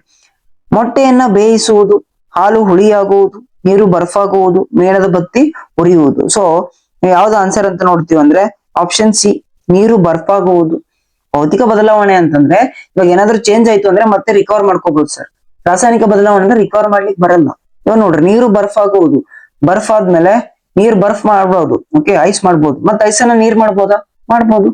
ಮೊಟ್ಟೆಯನ್ನ ಬೇಯಿಸುವುದು, ಹಾಲು ಹುಳಿಯಾಗುವುದು, ನೀರು ಬರ್ಫಾಗುವುದು, ಮೇಣದ ಬತ್ತಿ ಉರಿಯುವುದು. ಸೊ ಯಾವ್ದು ಆನ್ಸರ್ ಅಂತ ನೋಡ್ತೀವಿ ಅಂದ್ರೆ ಆಪ್ಷನ್ ಸಿ, ನೀರು ಬರ್ಫಾಗುವುದು. ಭೌತಿಕ ಬದಲಾವಣೆ ಅಂತಂದ್ರೆ ಇವಾಗ ಏನಾದ್ರೂ ಚೇಂಜ್ ಆಯ್ತು ಅಂದ್ರೆ ಮತ್ತೆ ರಿಕವರ್ ಮಾಡ್ಕೋಬಹುದು ಸರ್. ರಾಸಾಯನಿಕ ಬದಲಾವಣೆ ಅಂದ್ರೆ ರಿಕವರ್ ಮಾಡ್ಲಿಕ್ಕೆ ಬರಲ್ಲ. ಇವಾಗ ನೋಡ್ರಿ, ನೀರು ಬರ್ಫಾಗುವುದು, ಬರ್ಫ್ ಆದ್ಮೇಲೆ ನೀರ್ ಬರ್ಫ್ ಮಾಡ್ಬೋದು, ಓಕೆ, ಐಸ್ ಮಾಡ್ಬೋದು. ಮತ್ತೆ ಐಸನ್ನ ನೀರ್ ಮಾಡ್ಬೋದಾ? ಮಾಡ್ಬೋದು.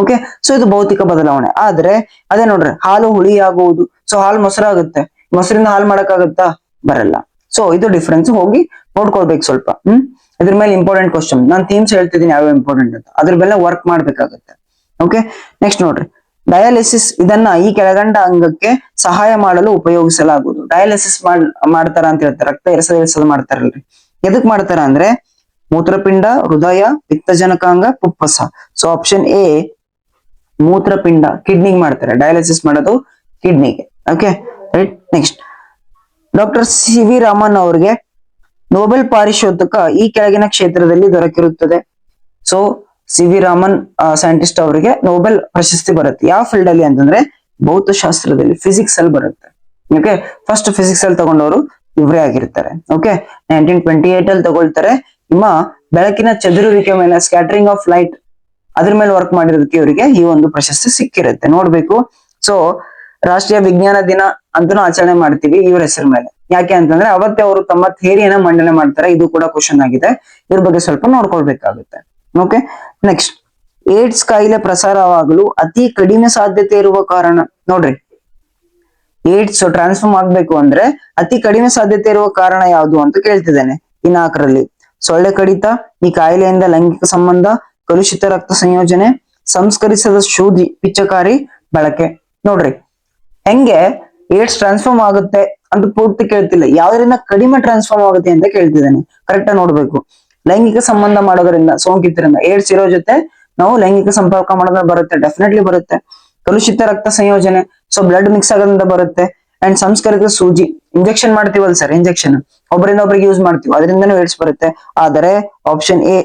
ಓಕೆ, ಸೊ ಇದು ಭೌತಿಕ ಬದಲಾವಣೆ. ಆದ್ರೆ ಅದೇ ನೋಡ್ರಿ, ಹಾಲು ಹುಳಿಯಾಗುವುದು, ಸೊ ಹಾಲು ಮೊಸರಾಗುತ್ತೆ, ಮೊಸರಿಂದ ಹಾಲು ಮಾಡಕ್ಕಾಗತ್ತಾ? ಬರಲ್ಲ. ಸೊ ಇದು ಡಿಫ್ರೆನ್ಸ್, ಹೋಗಿ ನೋಡ್ಕೊಳ್ಬೇಕು ಸ್ವಲ್ಪ. ಇದ್ರ ಮೇಲೆ ಇಂಪಾರ್ಟೆಂಟ್ ಕ್ವಶನ್, ನಾನು ಥೀಮ್ಸ್ ಹೇಳ್ತಿದ್ದೀನಿ ಯಾವ ಇಂಪಾರ್ಟೆಂಟ್ ಅಂತ, ಅದ್ರ ಮೇಲೆ ವರ್ಕ್ ಮಾಡ್ಬೇಕಾಗತ್ತೆ. ಓಕೆ, ನೆಕ್ಸ್ಟ್ ನೋಡ್ರಿ, ಡಯಾಲಿಸಿಸ್ ಇದನ್ನ ಈ ಕೆಳಗಂಡ ಅಂಗಕ್ಕೆ ಸಹಾಯ ಮಾಡಲು ಉಪಯೋಗಿಸಲಾಗುವುದು. ಡಯಾಲಿಸಿಸ್ ಮಾಡ್ತಾರ ಅಂತ ಹೇಳ್ತಾರೆ, ರಕ್ತ ಎರಸದ ಮಾಡ್ತಾರಲ್ರಿ. ಎದಕ್ ಮಾಡ್ತಾರ ಅಂದ್ರೆ ಮೂತ್ರಪಿಂಡ, ಹೃದಯ, ಪಿತ್ತಜನಕಾಂಗ, ಪುಪ್ಪಸ. ಸೊ ಆಪ್ಷನ್ ಎ ಮೂತ್ರಪಿಂಡ, ಕಿಡ್ನಿಗೆ ಮಾಡ್ತಾರೆ ಡಯಾಲಿಸಿಸ್ ಮಾಡೋದು, ಕಿಡ್ನಿಗೆ. Okay, right. Next, doctor C V. Raman ಅವರಿಗೆ ನೊಬೆಲ್ ಪಾರಿತೋಷಕ ಈ ಕೆಳಗಿನ ಕ್ಷೇತ್ರದಲ್ಲಿ ದೊರಕಿರುತ್ತದೆ. So C V. ರಾಮನ್ ಸೈಂಟಿಸ್ಟ್ ಅವರಿಗೆ ನೊಬೆಲ್ ಪ್ರಶಸ್ತಿ ಬರುತ್ತೆ ಯಾವ ಫೀಲ್ಡ್ ಅಲ್ಲಿ ಅಂತಂದ್ರೆ ಭೌತಶಾಸ್ತ್ರದಲ್ಲಿ, ಫಿಸಿಕ್ಸ್ ಅಲ್ಲಿ ಬರುತ್ತೆ. ಓಕೆ, ಫಸ್ಟ್ ಫಿಸಿಕ್ಸ್ ಅಲ್ಲಿ ತಗೊಂಡವರು ಇವರೇ ಆಗಿರ್ತಾರೆ. ಓಕೆ, 1928 ಅಲ್ಲಿ ತಗೊಳ್ತಾರೆ. ನಿಮ್ಮ ಬೆಳಕಿನ ಚದುರುವಿಕೆ ಮೇಲೆ, ಸ್ಕ್ಯಾಟರಿಂಗ್ ಆಫ್ ಲೈಟ್, ಅದ್ರ ಮೇಲೆ ವರ್ಕ್ ಮಾಡಿರೋದಕ್ಕೆ ಇವರಿಗೆ ಈ ಒಂದು ಪ್ರಶಸ್ತಿ ಸಿಕ್ಕಿರುತ್ತೆ, ನೋಡ್ಬೇಕು. ಸೊ ರಾಷ್ಟ್ರೀಯ ವಿಜ್ಞಾನ ದಿನ ಅಂತನೂ ಆಚರಣೆ ಮಾಡ್ತೀವಿ ಇವ್ರ ಹೆಸರ ಮೇಲೆ. ಯಾಕೆ ಅಂತಂದ್ರೆ ಅವತ್ತೇ ಅವರು ತಮ್ಮ ಥಿಯರಿಯನ್ನ ಮಂಡನೆ ಮಾಡ್ತಾರೆ. ಇದು ಕೂಡ ಕ್ವಶನ್ ಆಗಿದೆ, ಇದ್ರ ಬಗ್ಗೆ ಸ್ವಲ್ಪ ನೋಡ್ಕೊಳ್ಬೇಕಾಗುತ್ತೆ. ಓಕೆ, ನೆಕ್ಸ್ಟ್, ಏಡ್ಸ್ ಕಾಯಿಲೆ ಪ್ರಸಾರವಾಗಲು ಅತಿ ಕಡಿಮೆ ಸಾಧ್ಯತೆ ಇರುವ ಕಾರಣ. ನೋಡ್ರಿ, ಏಡ್ಸ್ ಟ್ರಾನ್ಸ್ಫಾರ್ಮ್ ಆಗ್ಬೇಕು ಅಂದ್ರೆ ಅತಿ ಕಡಿಮೆ ಸಾಧ್ಯತೆ ಇರುವ ಕಾರಣ ಯಾವುದು ಅಂತ ಕೇಳ್ತಿದ್ದೇನೆ ಈ 4ರಲ್ಲಿ. ಸೊಳ್ಳೆ ಕಡಿತ, ಈ ಕಾಯಿಲೆಯಿಂದ ಲೈಂಗಿಕ ಸಂಬಂಧ, ಕಲುಷಿತ ರಕ್ತ ಸಂಯೋಜನೆ, ಸಂಸ್ಕರಿಸದ ಶೂದಿ ಪಿಚ್ಚಕಾರಿ ಬಳಕೆ. ನೋಡ್ರಿ, ಹೆಂಗೆ ಏಡ್ಸ್ ಟ್ರಾನ್ಸ್ಫಾರ್ಮ್ ಆಗುತ್ತೆ ಅಂತ ಪೂರ್ತಿ ಕೇಳ್ತಿಲ್ಲ, ಯಾವ್ದರಿಂದ ಕಡಿಮೆ ಟ್ರಾನ್ಸ್ಫಾರ್ಮ್ ಆಗುತ್ತೆ ಅಂತ ಕೇಳ್ತಿದ್ದೇನೆ. ಕರೆಕ್ಟ್ ಆಗಿ ನೋಡ್ಬೇಕು. ಲೈಂಗಿಕ ಸಂಬಂಧ ಮಾಡೋದ್ರಿಂದ, ಸೋಂಕಿತರಿಂದ, ಏಡ್ಸ್ ಇರೋ ಜೊತೆ ನಾವು ಲೈಂಗಿಕ ಸಂಪರ್ಕ ಮಾಡೋದ್ರಿಂದ ಬರುತ್ತೆ, ಡೆಫಿನೆಟ್ಲಿ ಬರುತ್ತೆ. ಕಲುಷಿತ ರಕ್ತ ಸಂಯೋಜನೆ, ಸೊ ಬ್ಲಡ್ ಮಿಕ್ಸ್ ಆಗೋದ್ರಿಂದ ಬರುತ್ತೆ. ಅಂಡ್ ಸಂಸ್ಕರಿತ ಸೂಜಿ, ಇಂಜೆಕ್ಷನ್ ಮಾಡ್ತೀವಲ್ಲ ಸರ್, ಇಂಜೆಕ್ಷನ್ ಒಬ್ಬರಿಂದ ಒಬ್ಬರಿಗೆ ಯೂಸ್ ಮಾಡ್ತೀವಿ, ಅದರಿಂದನೂ ಏಡ್ಸ್ ಬರುತ್ತೆ. ಆದರೆ ಆಪ್ಷನ್ ಎ,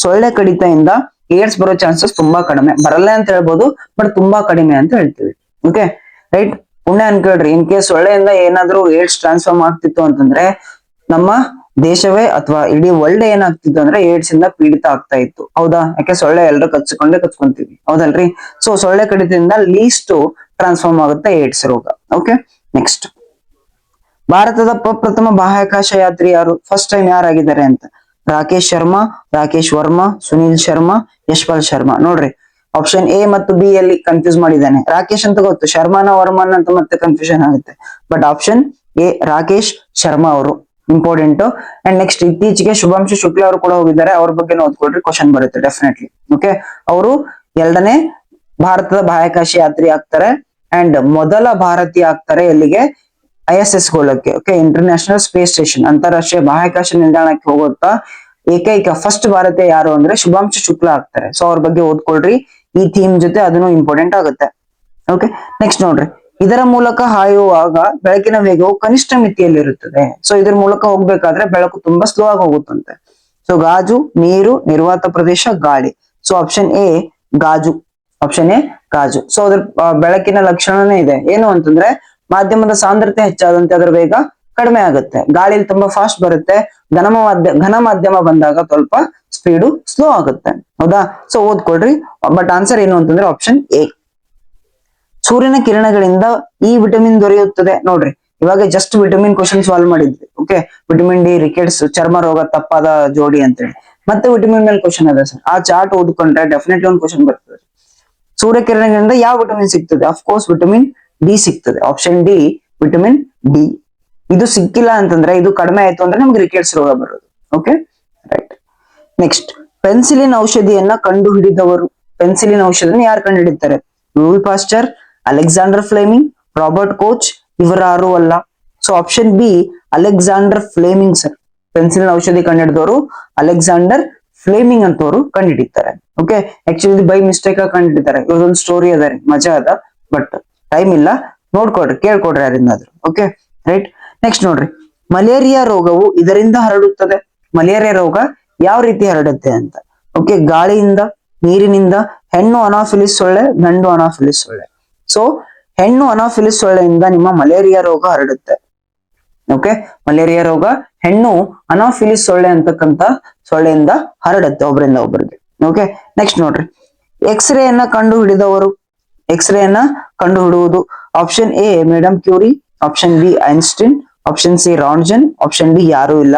ಸೊಳ್ಳೆ ಕಡಿತದಿಂದ ಏಡ್ಸ್ ಬರೋ ಚಾನ್ಸಸ್ ತುಂಬಾ ಕಡಿಮೆ, ಬರಲ್ಲ ಅಂತ ಹೇಳ್ಬೋದು, ಬಟ್ ತುಂಬಾ ಕಡಿಮೆ ಅಂತ ಹೇಳ್ತೀವಿ. Okay, right. ಪುಣ್ಯ ಅನ್ಕೇಳ್ರಿ, ಇನ್ ಕೇಸ್ ಸೊಳ್ಳೆಯಿಂದ ಏನಾದ್ರೂ ಏಡ್ಸ್ ಟ್ರಾನ್ಸ್ಫಾರ್ಮ್ ಆಗ್ತಿತ್ತು ಅಂತಂದ್ರೆ ನಮ್ಮ ದೇಶವೇ ಅಥವಾ ಇಡೀ ವರ್ಲ್ಡ್ ಏನಾಗ್ತಿತ್ತು ಅಂದ್ರೆ ಏಡ್ಸ್ ಇಂದ ಪೀಡಿತ ಆಗ್ತಾ ಇತ್ತು. ಹೌದಾ? ಯಾಕೆ ಸೊಳ್ಳೆ ಎಲ್ಲರೂ ಕಚ್ಕೊಂತೀವಿ, ಹೌದಲ್ರಿ? ಸೊ ಸೊಳ್ಳೆ ಕಡಿತದಿಂದ ಲೀಸ್ಟ್ ಟ್ರಾನ್ಸ್ಫಾರ್ಮ್ ಆಗುತ್ತೆ ಏಡ್ಸ್ ರೋಗ. ಓಕೆ, ನೆಕ್ಸ್ಟ್, ಭಾರತದ ಪ್ರಥಮ ಬಾಹ್ಯಾಕಾಶ ಯಾತ್ರಿ ಯಾರು? ಫಸ್ಟ್ ಟೈಮ್ ಯಾರಾಗಿದ್ದಾರೆ ಅಂತ? ರಾಕೇಶ್ ಶರ್ಮಾ, ರಾಕೇಶ್ ವರ್ಮಾ, ಸುನಿಲ್ ಶರ್ಮಾ, ಯಶ್ಪಾಲ್ ಶರ್ಮಾ. ನೋಡ್ರಿ, ಆಪ್ಷನ್ ಎ ಮತ್ತು ಬಿ ಅಲ್ಲಿ ಕನ್ಫ್ಯೂಸ್ ಮಾಡಿದ್ದಾನೆ. ರಾಕೇಶ್ ಅಂತ ಗೊತ್ತು, ಶರ್ಮಾನ ವರ್ಮನ್ ಅಂತ ಮತ್ತೆ ಕನ್ಫ್ಯೂಷನ್ ಆಗುತ್ತೆ. But option A Rakesh Sharma ಅವರು ಇಂಪಾರ್ಟೆಂಟ್. ಅಂಡ್ ನೆಕ್ಸ್ಟ್, ಇತ್ತೀಚೆಗೆ ಶುಭಾಂಶು ಶುಕ್ಲಾ ಅವರು ಕೂಡ ಹೋಗಿದ್ದಾರೆ, ಅವ್ರ ಬಗ್ಗೆ ಓದ್ಕೊಳ್ರಿ, ಕ್ವಶನ್ ಬರುತ್ತೆ ಡೆಫಿನೆಟ್ಲಿ. ಓಕೆ, ಅವರು 2ನೇ ಭಾರತದ ಬಾಹ್ಯಾಕಾಶ ಯಾತ್ರಿ ಆಗ್ತಾರೆ ಅಂಡ್ ಮೊದಲ ಭಾರತೀಯ ಆಗ್ತಾರೆ ಎಲ್ಲಿಗೆ? ISS ಗೋಳಕ್ಕೆ. ಓಕೆ, ಇಂಟರ್ನ್ಯಾಷನಲ್ ಸ್ಪೇಸ್ ಸ್ಟೇಷನ್, ಅಂತಾರಾಷ್ಟ್ರೀಯ ಬಾಹ್ಯಾಕಾಶ ನಿಲ್ದಾಣಕ್ಕೆ ಹೋಗುತ್ತಾ ಏಕೈಕ ಫಸ್ಟ್ ಭಾರತೀಯ ಯಾರು ಅಂದ್ರೆ ಶುಭಾಂಶು ಶುಕ್ಲಾ ಆಗ್ತಾರೆ. ಸೊ ಅವ್ರ ಬಗ್ಗೆ ಓದ್ಕೊಳ್ರಿ, ಈ ಥೀಮ್ ಜೊತೆ ಅದನ್ನು ಇಂಪಾರ್ಟೆಂಟ್ ಆಗುತ್ತೆ. ಓಕೆ, ನೆಕ್ಸ್ಟ್ ನೋಡ್ರಿ, ಇದರ ಮೂಲಕ ಹಾಯುವಾಗ ಬೆಳಕಿನ ವೇಗವು ಕನಿಷ್ಠ ಮಿತಿಯಲ್ಲಿರುತ್ತದೆ. ಸೊ ಇದ್ರ ಮೂಲಕ ಹೋಗ್ಬೇಕಾದ್ರೆ ಬೆಳಕು ತುಂಬಾ ಸ್ಲೋ ಆಗಿ ಹೋಗುತ್ತಂತೆ. ಸೊ ಗಾಜು, ನೀರು, ನಿರ್ವಾತ ಪ್ರದೇಶ, ಗಾಳಿ. ಸೊ ಆಪ್ಷನ್ ಎ ಗಾಜು, ಆಪ್ಷನ್ ಎ ಗಾಜು. ಸೊ ಅದ್ರ ಬೆಳಕಿನ ಲಕ್ಷಣನೇ ಇದೆ, ಏನು ಅಂತಂದ್ರೆ ಮಾಧ್ಯಮದ ಸಾಂದ್ರತೆ ಹೆಚ್ಚಾದಂತೆ ಅದರ ವೇಗ ಕಡಿಮೆ ಆಗುತ್ತೆ. ಗಾಳಿಲಿ ತುಂಬಾ ಫಾಸ್ಟ್ ಬರುತ್ತೆ, ಘನ ಮಾಧ್ಯಮ ಬಂದಾಗ ಸ್ವಲ್ಪ ಸ್ಪೀಡು ಸ್ಲೋ ಆಗುತ್ತೆ. ಹೌದಾ? ಸೊ ಓದ್ಕೊಳ್ರಿ. ಬಟ್ ಆನ್ಸರ್ ಏನು ಅಂತಂದ್ರೆ ಆಪ್ಷನ್ ಎ. ಸೂರ್ಯನ ಕಿರಣಗಳಿಂದ ಈ ವಿಟಮಿನ್ ದೊರೆಯುತ್ತದೆ. ನೋಡ್ರಿ, ಇವಾಗ ಜಸ್ಟ್ ವಿಟಮಿನ್ ಕ್ವಶನ್ ಸಾಲ್ವ್ ಮಾಡಿದ್ವಿ. ಓಕೆ, ವಿಟಮಿನ್ ಡಿ, ರಿಕೆಟ್ಸ್, ಚರ್ಮ ರೋಗ, ತಪ್ಪಾದ ಜೋಡಿ ಅಂತೇಳಿ ಮತ್ತೆ ವಿಟಮಿನ್ ಮೇಲೆ ಕ್ವಶನ್ ಅದ ಸರ್. ಆ ಚಾರ್ಟ್ ಓದ್ಕೊಂಡ್ರೆ ಡೆಫಿನೆಟ್ಲಿ ಒಂದು ಕ್ವಶನ್ ಬರ್ತದೆ. ಸೂರ್ಯ ಕಿರಣಗಳಿಂದ ಯಾವ ವಿಟಮಿನ್ ಸಿಗ್ತದೆ? ಅಫ್ಕೋರ್ಸ್ ವಿಟಮಿನ್ ಡಿ ಸಿಗ್ತದೆ. Option D vitamin D. ಇದು ಸಿಕ್ಕಿಲ್ಲ ಅಂತಂದ್ರೆ, ಇದು ಕಡಿಮೆ ಆಯ್ತು ಅಂದ್ರೆ ನಮ್ಗೆ ರಿಕೆಟ್ಸ್ ರೋಗ ಬರೋದು. Okay, right. ನೆಕ್ಸ್ಟ್, ಪೆನ್ಸಿಲಿನ್ ಔಷಧಿಯನ್ನ ಕಂಡು ಹಿಡಿದವರು. ಪೆನ್ಸಿಲಿನ್ ಔಷಧಿನ ಯಾರು ಕಂಡು ಹಿಡಿತಾರೆ? Louis Pasteur, Alexander Fleming, Robert Koch, ಇವರಾರು ಅಲ್ಲ. So option B Alexander Fleming sir. Penicillin ಔಷಧಿ ಕಂಡು ಹಿಡಿದವರು ಅಲೆಕ್ಸಾಂಡರ್ ಫ್ಲೇಮಿಂಗ್ ಅಂತವರು ಕಂಡುಹಿಡಿತಾರೆ. ಓಕೆ, ಆಕ್ಚುಲಿ ಬೈ ಮಿಸ್ಟೇಕ್ ಆಗಿ ಕಂಡುಹಿಡಿತಾರೆ. ಇವ್ರದೊಂದು ಸ್ಟೋರಿ ಅದ ರೀ, ಮಜಾ ಅದ, ಬಟ್ ಟೈಮ್ ಇಲ್ಲ, ನೋಡ್ಕೊಡ್ರಿ, ಕೇಳ್ಕೊಡ್ರಿ ಯಾರಿಂದಾದ್ರು. Okay right. ನೆಕ್ಸ್ಟ್ ನೋಡ್ರಿ, ಮಲೇರಿಯಾ ರೋಗವು ಇದರಿಂದ ಹರಡುತ್ತದೆ. ಮಲೇರಿಯಾ ರೋಗ ಯಾವ ರೀತಿ ಹರಡುತ್ತೆ ಅಂತ. ಓಕೆ, ಗಾಳಿಯಿಂದ, ನೀರಿನಿಂದ, ಹೆಣ್ಣು ಅನಾಫಿಲಿಸ್ ಸೊಳ್ಳೆ, ಗಂಡು ಅನಾಫಿಲಿಸ್ ಸೊಳ್ಳೆ. ಸೊ ಹೆಣ್ಣು ಅನಾಫಿಲಿಸ್ ಸೊಳ್ಳೆಯಿಂದ ನಿಮ್ಮ ಮಲೇರಿಯಾ ರೋಗ ಹರಡುತ್ತೆ. ಓಕೆ, ಮಲೇರಿಯಾ ರೋಗ ಹೆಣ್ಣು ಅನಾಫಿಲಿಸ್ ಸೊಳ್ಳೆ ಅಂತಕ್ಕಂತ ಸೊಳ್ಳೆಯಿಂದ ಹರಡುತ್ತೆ ಒಬ್ಬರಿಂದ ಒಬ್ಬರಿಗೆ. ಓಕೆ, ನೆಕ್ಸ್ಟ್ ನೋಡ್ರಿ, ಎಕ್ಸ್ರೇ ಅನ್ನ ಕಂಡು ಹಿಡಿದವರು. ಎಕ್ಸ್ರೇ ಅನ್ನ ಕಂಡು ಹಿಡುವುದು. Option A madam Curie, option B Einstein, option C Roentgen, option D ಯಾರು ಇಲ್ಲ.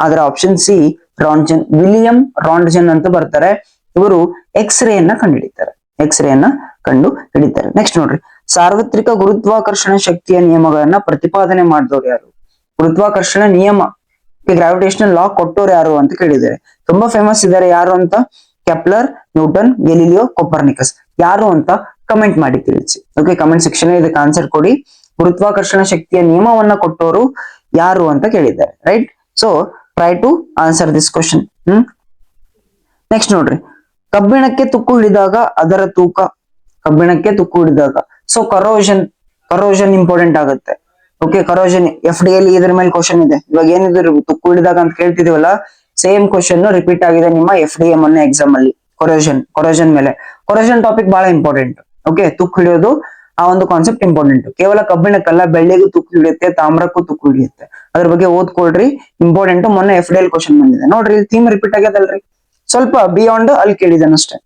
ಆದ್ರೆ option C Roentgen, William Roentgen ಅಂತ ಬರ್ತಾರೆ. ಇವರು ಎಕ್ಸ್ರೇ ಅನ್ನ ಕಂಡು ಹಿಡಿತಾರೆ. ಎಕ್ಸ್ರೇ ಅನ್ನ ಕಂಡು ಹಿಡಿತಾರೆ. ನೆಕ್ಸ್ಟ್ ನೋಡ್ರಿ, ಸಾರ್ವತ್ರಿಕ ಗುರುತ್ವಾಕರ್ಷಣ ಶಕ್ತಿಯ ನಿಯಮಗಳನ್ನ ಪ್ರತಿಪಾದನೆ ಮಾಡಿದವರು ಯಾರು. ಗುರುತ್ವಾಕರ್ಷಣ ನಿಯಮ, ಗ್ರಾವಿಟೇಷನಲ್ ಲಾ ಕೊಟ್ಟೋರು ಯಾರು ಅಂತ ಕೇಳಿದ್ದಾರೆ. ತುಂಬಾ ಫೇಮಸ್ ಇದ್ದಾರೆ. ಯಾರು ಅಂತ? Kepler, Newton, Galileo, Copernicus. ಯಾರು ಅಂತ ಕಮೆಂಟ್ ಮಾಡಿ ತಿಳಿಸಿ. ಓಕೆ, ಕಮೆಂಟ್ ಸೆಕ್ಷನ್ ಇದಕ್ಕೆ ಆನ್ಸರ್ ಕೊಡಿ. ಗುರುತ್ವಾಕರ್ಷಣ ಶಕ್ತಿಯ ನಿಯಮವನ್ನ ಕೊಟ್ಟೋರು ಯಾರು ಅಂತ ಕೇಳಿದ್ದಾರೆ. Right. So try to answer this question. Next ನೋಡ್ರಿ, ಕಬ್ಬಿಣಕ್ಕೆ ತುಕ್ಕು ಹಿಡಿದಾಗ ಅದರ ತೂಕ. ಕಬ್ಬಿಣಕ್ಕೆ ತುಕ್ಕು ಹಿಡಿದಾಗ, ಸೊ ಕರೋಷನ್ ಇಂಪಾರ್ಟೆಂಟ್ ಆಗುತ್ತೆ. ಓಕೆ, ಕರೋಷನ್ FD ಅಲ್ಲಿ ಇದ್ರ ಮೇಲೆ ಕ್ವಶನ್ ಇದೆ. ಇವಾಗ ಏನಿದ್ರು ತುಕ್ಕು ಹಿಡಿದಾಗ ಅಂತ ಕೇಳ್ತಿದೀವಲ್ಲ, ಸೇಮ್ ಕ್ವಶನ್ ರಿಪೀಟ್ ಆಗಿದೆ ನಿಮ್ಮ FDA ಮೊನ್ನೆ ಎಕ್ಸಾಮ್ ಅಲ್ಲಿ. ಕೊರೋಷನ್ ಮೇಲೆ. ಕೊರೋಷನ್ ಟಾಪಿಕ್ ಬಹಳ ಇಂಪಾರ್ಟೆಂಟ್. ಓಕೆ, ತುಕ್ಕು ಹಿಡಿಯೋದು ಆ ಒಂದು ಕಾನ್ಸೆಪ್ಟ್ ಇಂಪಾರ್ಟೆಂಟ್. ಕೇವಲ ಕಬ್ಬಿಣಕ್ಕಲ್ಲ, ಬೆಳ್ಳಿಗೂ ತುಕ್ಕು ಹಿಡಿಯುತ್ತೆ, ತಾಮ್ರಕ್ಕೂ ತುಕ್ಕು ಹಿಡಿಯುತ್ತೆ. ಅದ್ರ ಬಗ್ಗೆ ಓದ್ಕೊಳ್ರಿ, ಇಂಪಾರ್ಟೆಂಟ್. ಮೊನ್ನೆ FD ಅಲ್ಲಿ ಕ್ವಶನ್ ಬಂದಿದೆ ನೋಡ್ರಿ. ಥೀಮ್ ರಿಪೀಟ್ ಆಗ್ಯದಲ್ರಿ, ಸ್ವಲ್ಪ ಬಿಯಾಂಡ್ ಅಲ್ಲಿ ಕೇಳಿದಾನಷ್ಟೇ.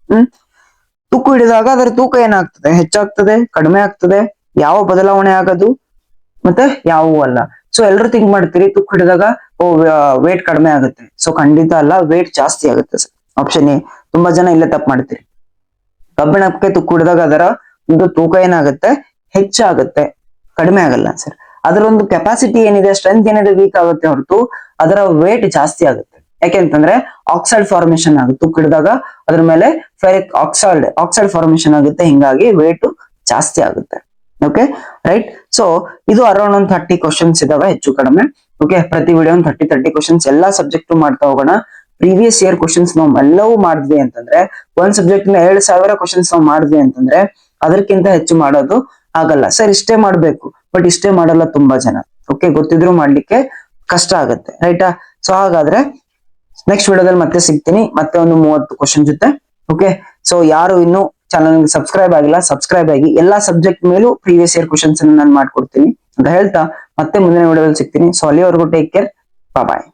ತುಕ್ಕು ಹಿಡಿದಾಗ ಅದರ ತೂಕ ಏನಾಗ್ತದೆ? ಹೆಚ್ಚಾಗ್ತದೆ, ಕಡಿಮೆ ಆಗ್ತದೆ, ಯಾವ ಬದಲಾವಣೆ ಆಗೋದು, ಮತ್ತೆ ಯಾವುವು ಅಲ್ಲ. ಸೊ ಎಲ್ರು ಥಿಂಕ್ ಮಾಡ್ತೀರಿ ತುಕ್ಕು ಹಿಡಿದಾಗ ವೇಟ್ ಕಡಿಮೆ ಆಗುತ್ತೆ. ಸೊ ಖಂಡಿತ ಅಲ್ಲ, ವೇಟ್ ಜಾಸ್ತಿ ಆಗುತ್ತೆ ಸರ್. Option A. ತುಂಬಾ ಜನ ಇಲ್ಲೇ ತಪ್ಪು ಮಾಡ್ತೀರಿ. ಕಬ್ಬಿಣಕ್ಕೆ ತುಕ್ಕು ಹಿಡಿದಾಗ ಅದರ ಒಂದು ತೂಕ ಏನಾಗುತ್ತೆ? ಹೆಚ್ಚಾಗುತ್ತೆ, ಕಡಿಮೆ ಆಗಲ್ಲ ಸರ್. ಅದರ ಒಂದು ಕೆಪಾಸಿಟಿ ಏನಿದೆ, ಸ್ಟ್ರೆಂತ್ ಏನಿದೆ, ವೀಕ್ ಆಗುತ್ತೆ ಹೊರತು ಅದರ ವೇಟ್ ಜಾಸ್ತಿ ಆಗುತ್ತೆ. ಯಾಕೆಂತಂದ್ರೆ ಆಕ್ಸೈಡ್ ಫಾರ್ಮೇಶನ್ ಆಗುತ್ತೆ. ತುಕ್ಕು ಹಿಡಿದಾಗ ಅದ್ರ ಮೇಲೆ ಫೆರಿಕ್ ಆಕ್ಸೈಡ್ ಫಾರ್ಮೇಶನ್ ಆಗುತ್ತೆ, ಹಿಂಗಾಗಿ ವೇಟ್ ಜಾಸ್ತಿ ಆಗುತ್ತೆ. Okay right. ಸೊ ಇದು ಅರೌಂಡ್ ಒಂದು 30 ಕ್ವಶನ್ಸ್ ಇದಾವೆ ಹೆಚ್ಚು ಕಡಿಮೆ. ಓಕೆ, ಪ್ರತಿ ವಿಡಿಯೋ ಒಂದು 30 ಕ್ವಶನ್ಸ್ ಎಲ್ಲಾ ಸಬ್ಜೆಕ್ಟ್ ಮಾಡ್ತಾ ಹೋಗೋಣ. ಪ್ರೀವಿಯಸ್ ಇಯರ್ ಕ್ವಶನ್ಸ್ ನಾವು ಎಲ್ಲವೂ ಮಾಡಿದ್ವಿ ಅಂತಂದ್ರೆ, ಒಂದ್ ಸಬ್ಜೆಕ್ಟ್ 7,000 ಕ್ವಶನ್ಸ್ ನಾವು ಮಾಡಿದ್ವಿ ಅಂತಂದ್ರೆ ಅದಕ್ಕಿಂತ ಹೆಚ್ಚು ಮಾಡೋದು ಆಗಲ್ಲ ಸರ್. ಇಷ್ಟೇ ಮಾಡ್ಬೇಕು, ಬಟ್ ಇಷ್ಟೇ ಮಾಡಲ್ಲ ತುಂಬಾ ಜನ. ಓಕೆ, ಗೊತ್ತಿದ್ರು ಮಾಡ್ಲಿಕ್ಕೆ ಕಷ್ಟ ಆಗುತ್ತೆ. ರೈಟಾ? ಸೊ ಹಾಗಾದ್ರೆ ನೆಕ್ಸ್ಟ್ ವಿಡಿಯೋದಲ್ಲಿ ಮತ್ತೆ ಸಿಗ್ತೀನಿ, ಮತ್ತೆ ಒಂದು 30 ಕ್ವಶನ್ ಜೊತೆ. ಓಕೆ, ಸೊ ಯಾರು ಇನ್ನು ಚಾನಲ್ ಸಬ್ಸ್ಕ್ರೈಬ್ ಆಗಿಲ್ಲ, ಸಬ್ಸ್ಕ್ರೈಬ್ ಆಗಿ. ಎಲ್ಲಾ ಸಬ್ಜೆಕ್ಟ್ ಮೇಲೂ ಪ್ರೀವಿಯಸ್ ಇಯರ್ ಕ್ವಶನ್ಸ್ ನಾನು ಮಾಡ್ಕೊಡ್ತೀನಿ ಅಂತ ಹೇಳ್ತಾ ಮತ್ತೆ ಮುಂದಿನ ವಿಡಿಯೋದಲ್ಲಿ ಸಿಗ್ತೀನಿ. ಸೊ ಅಲ್ಲಿವರೆಗೂ ಟೇಕ್ ಕೇರ್, ಬಾಯ್.